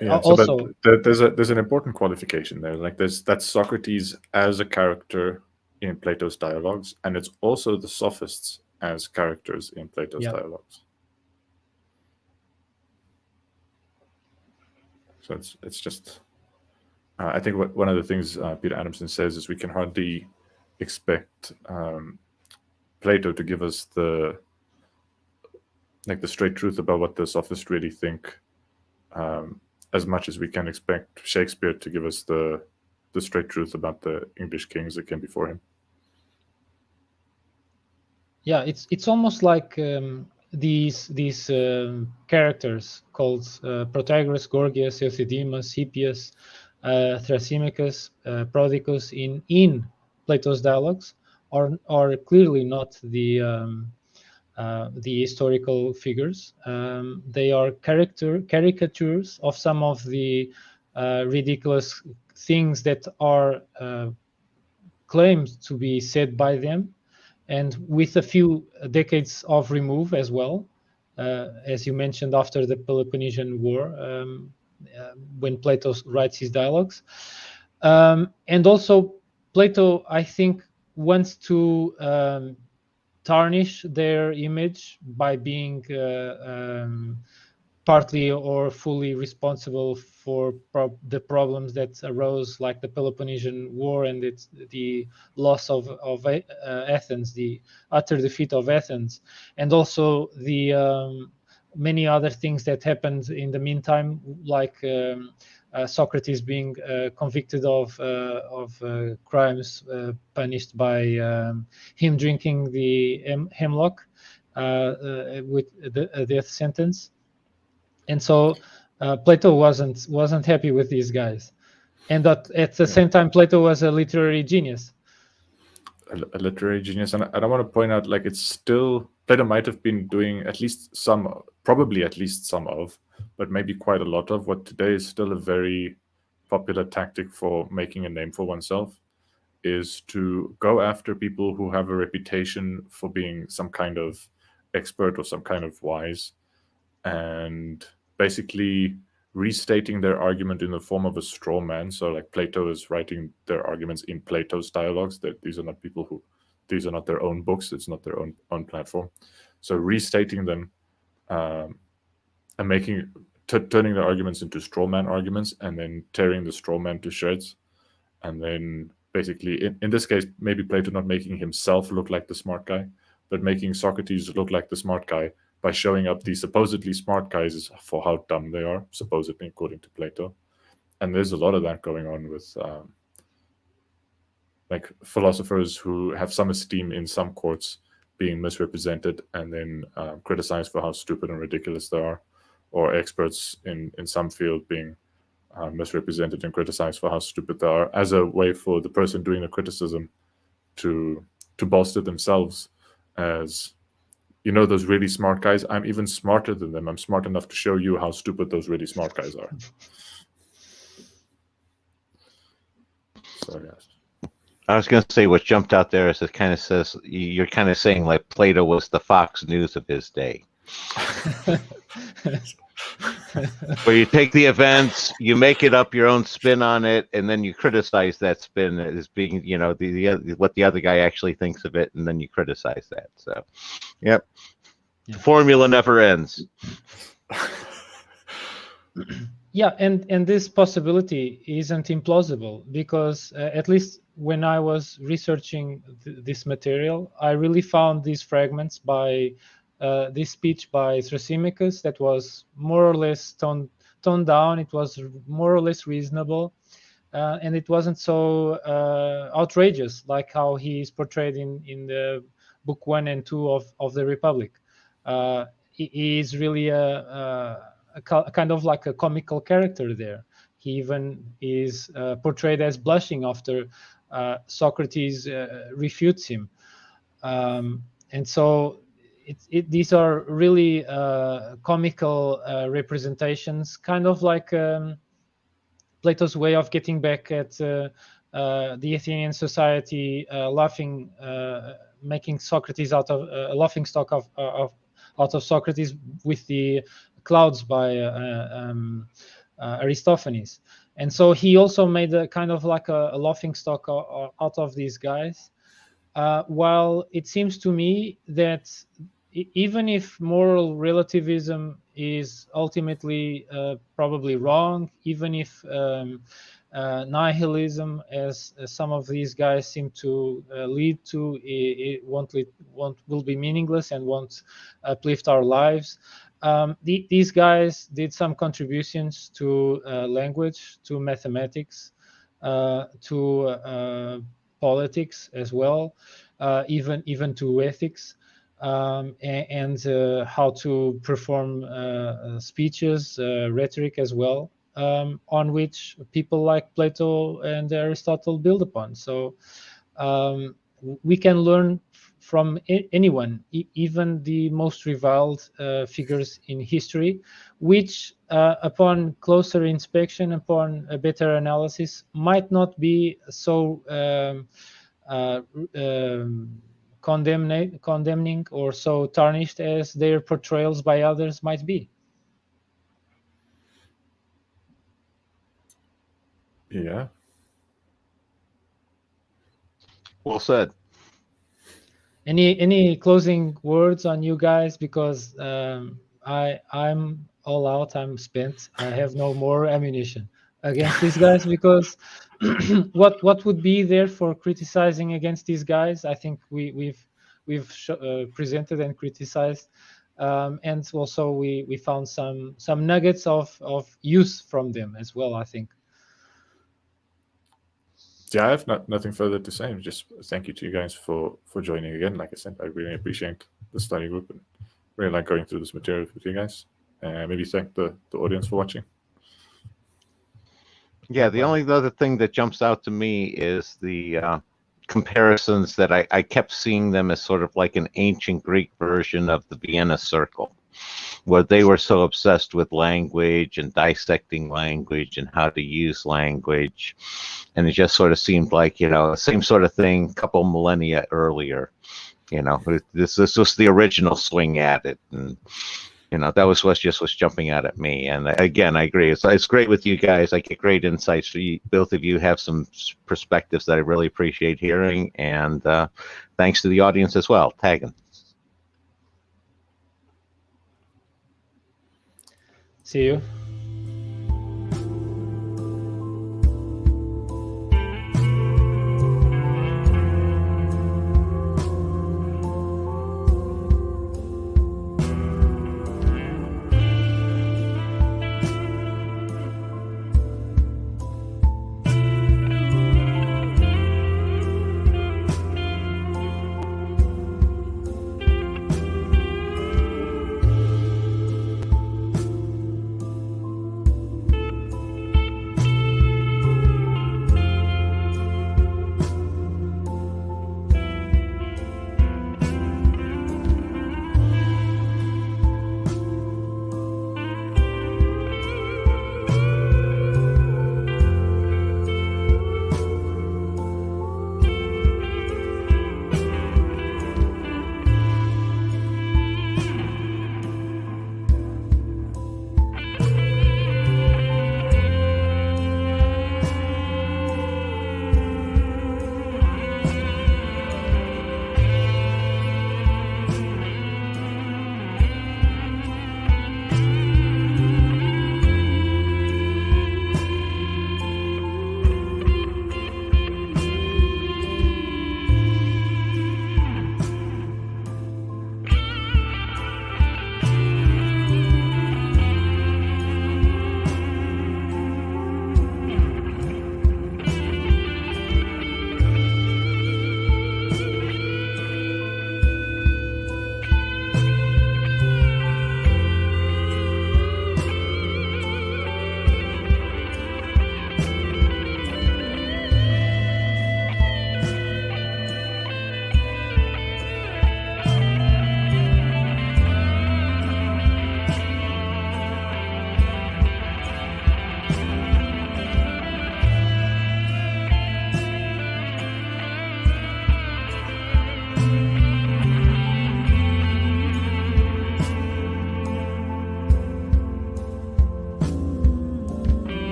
Yeah, also, but there's an important qualification there. Like that's Socrates as a character in Plato's dialogues, and it's also the sophists as characters in Plato's yeah. dialogues. So it's just I think one of the things Peter Adamson says is we can hardly expect Plato to give us the straight truth about what the sophists really think, as much as we can expect Shakespeare to give us the straight truth about the English kings that came before him. Yeah, it's almost like these characters called Protagoras, Gorgias, Euthydemus, Hippias, Thrasymachus, Prodicus in Plato's dialogues are clearly not the historical figures. They are caricatures of some of the ridiculous things that are claimed to be said by them, and with a few decades of remove as well, as you mentioned, after the Peloponnesian War, when Plato writes his dialogues. And also, Plato, I think, wants to tarnish their image by being partly or fully responsible for the problems that arose, like the Peloponnesian War and the loss of Athens, the utter defeat of Athens, and also the many other things that happened in the meantime, like Socrates being convicted of crimes punished by him drinking the hemlock with a death sentence. And so Plato wasn't happy with these guys, and that at the same time Plato was a literary genius. A literary genius, and I want to point out, like, it's still Plato might have been doing at least some, probably at least some of, but maybe quite a lot of what today is still a very popular tactic for making a name for oneself, is to go after people who have a reputation for being some kind of expert or some kind of wise, and basically restating their argument in the form of a straw man. So, like, Plato is writing their arguments in Plato's dialogues. That these are not these are not their own books. It's not their own platform. So restating them and turning their arguments into straw man arguments, and then tearing the straw man to shreds, and then basically, in this case, maybe Plato not making himself look like the smart guy, but making Socrates look like the smart guy by showing up these supposedly smart guys for how dumb they are, supposedly, according to Plato. And there's a lot of that going on with like philosophers who have some esteem in some courts being misrepresented and then criticized for how stupid and ridiculous they are, or experts in some field being misrepresented and criticized for how stupid they are, as a way for the person doing the criticism to bolster themselves as, you know, those really smart guys, I'm even smarter than them. I'm smart enough to show you how stupid those really smart guys are. So yes. I was going to say what jumped out there is it kind of says you're kind of saying like Plato was the Fox News of his day. Where you take the events, you make it up your own spin on it, and then you criticize that spin as being, you know, what the other guy actually thinks of it, and then you criticize that. So, yep. Yeah. The formula never ends. Yeah, and this possibility isn't implausible, because at least when I was researching this material, I really found these fragments by this speech by Thrasymachus that was more or less toned down. It was more or less reasonable, and it wasn't so outrageous like how he is portrayed in the book 1 and 2 of the Republic. He is really a kind of like a comical character there. He even is portrayed as blushing after Socrates refutes him. And so these are really comical representations, kind of like Plato's way of getting back at the Athenian society, laughing, making Socrates out of a laughing stock out of Socrates with the clouds by Aristophanes. And so he also made a kind of like a laughing stock out of these guys. While it seems to me that even if moral relativism is ultimately probably wrong, even if nihilism, as some of these guys seem to lead to, it will be meaningless and won't uplift our lives. These guys did some contributions to language, to mathematics, to politics as well, even to ethics, and how to perform speeches, rhetoric as well, on which people like Plato and Aristotle build upon. So we can learn from anyone, even the most reviled figures in history, which upon closer inspection, upon a better analysis, might not be so condemning or so tarnished as their portrayals by others might be. Yeah. Well said. Any closing words on you guys? Because I'm all out. I'm spent. I have no more ammunition against these guys, because what would be there for criticizing against these guys? I think we've presented and criticized, and also we found some nuggets of use from them as well, I think. Yeah, I have nothing further to say. Just thank you to you guys for joining again. Like I said, I really appreciate the study group and really like going through this material with you guys. Maybe thank the audience for watching. Yeah, the only other thing that jumps out to me is the comparisons that I kept seeing them as sort of like an ancient Greek version of the Vienna Circle, where they were so obsessed with language and dissecting language and how to use language. And it just sort of seemed like, you know, the same sort of thing a couple millennia earlier. You know, this was the original swing at it. And, you know, that was what just was jumping out at me. And again, I agree. It's great with you guys. I get great insights. Both of you have some perspectives that I really appreciate hearing. And thanks to the audience as well. Tagging. See you.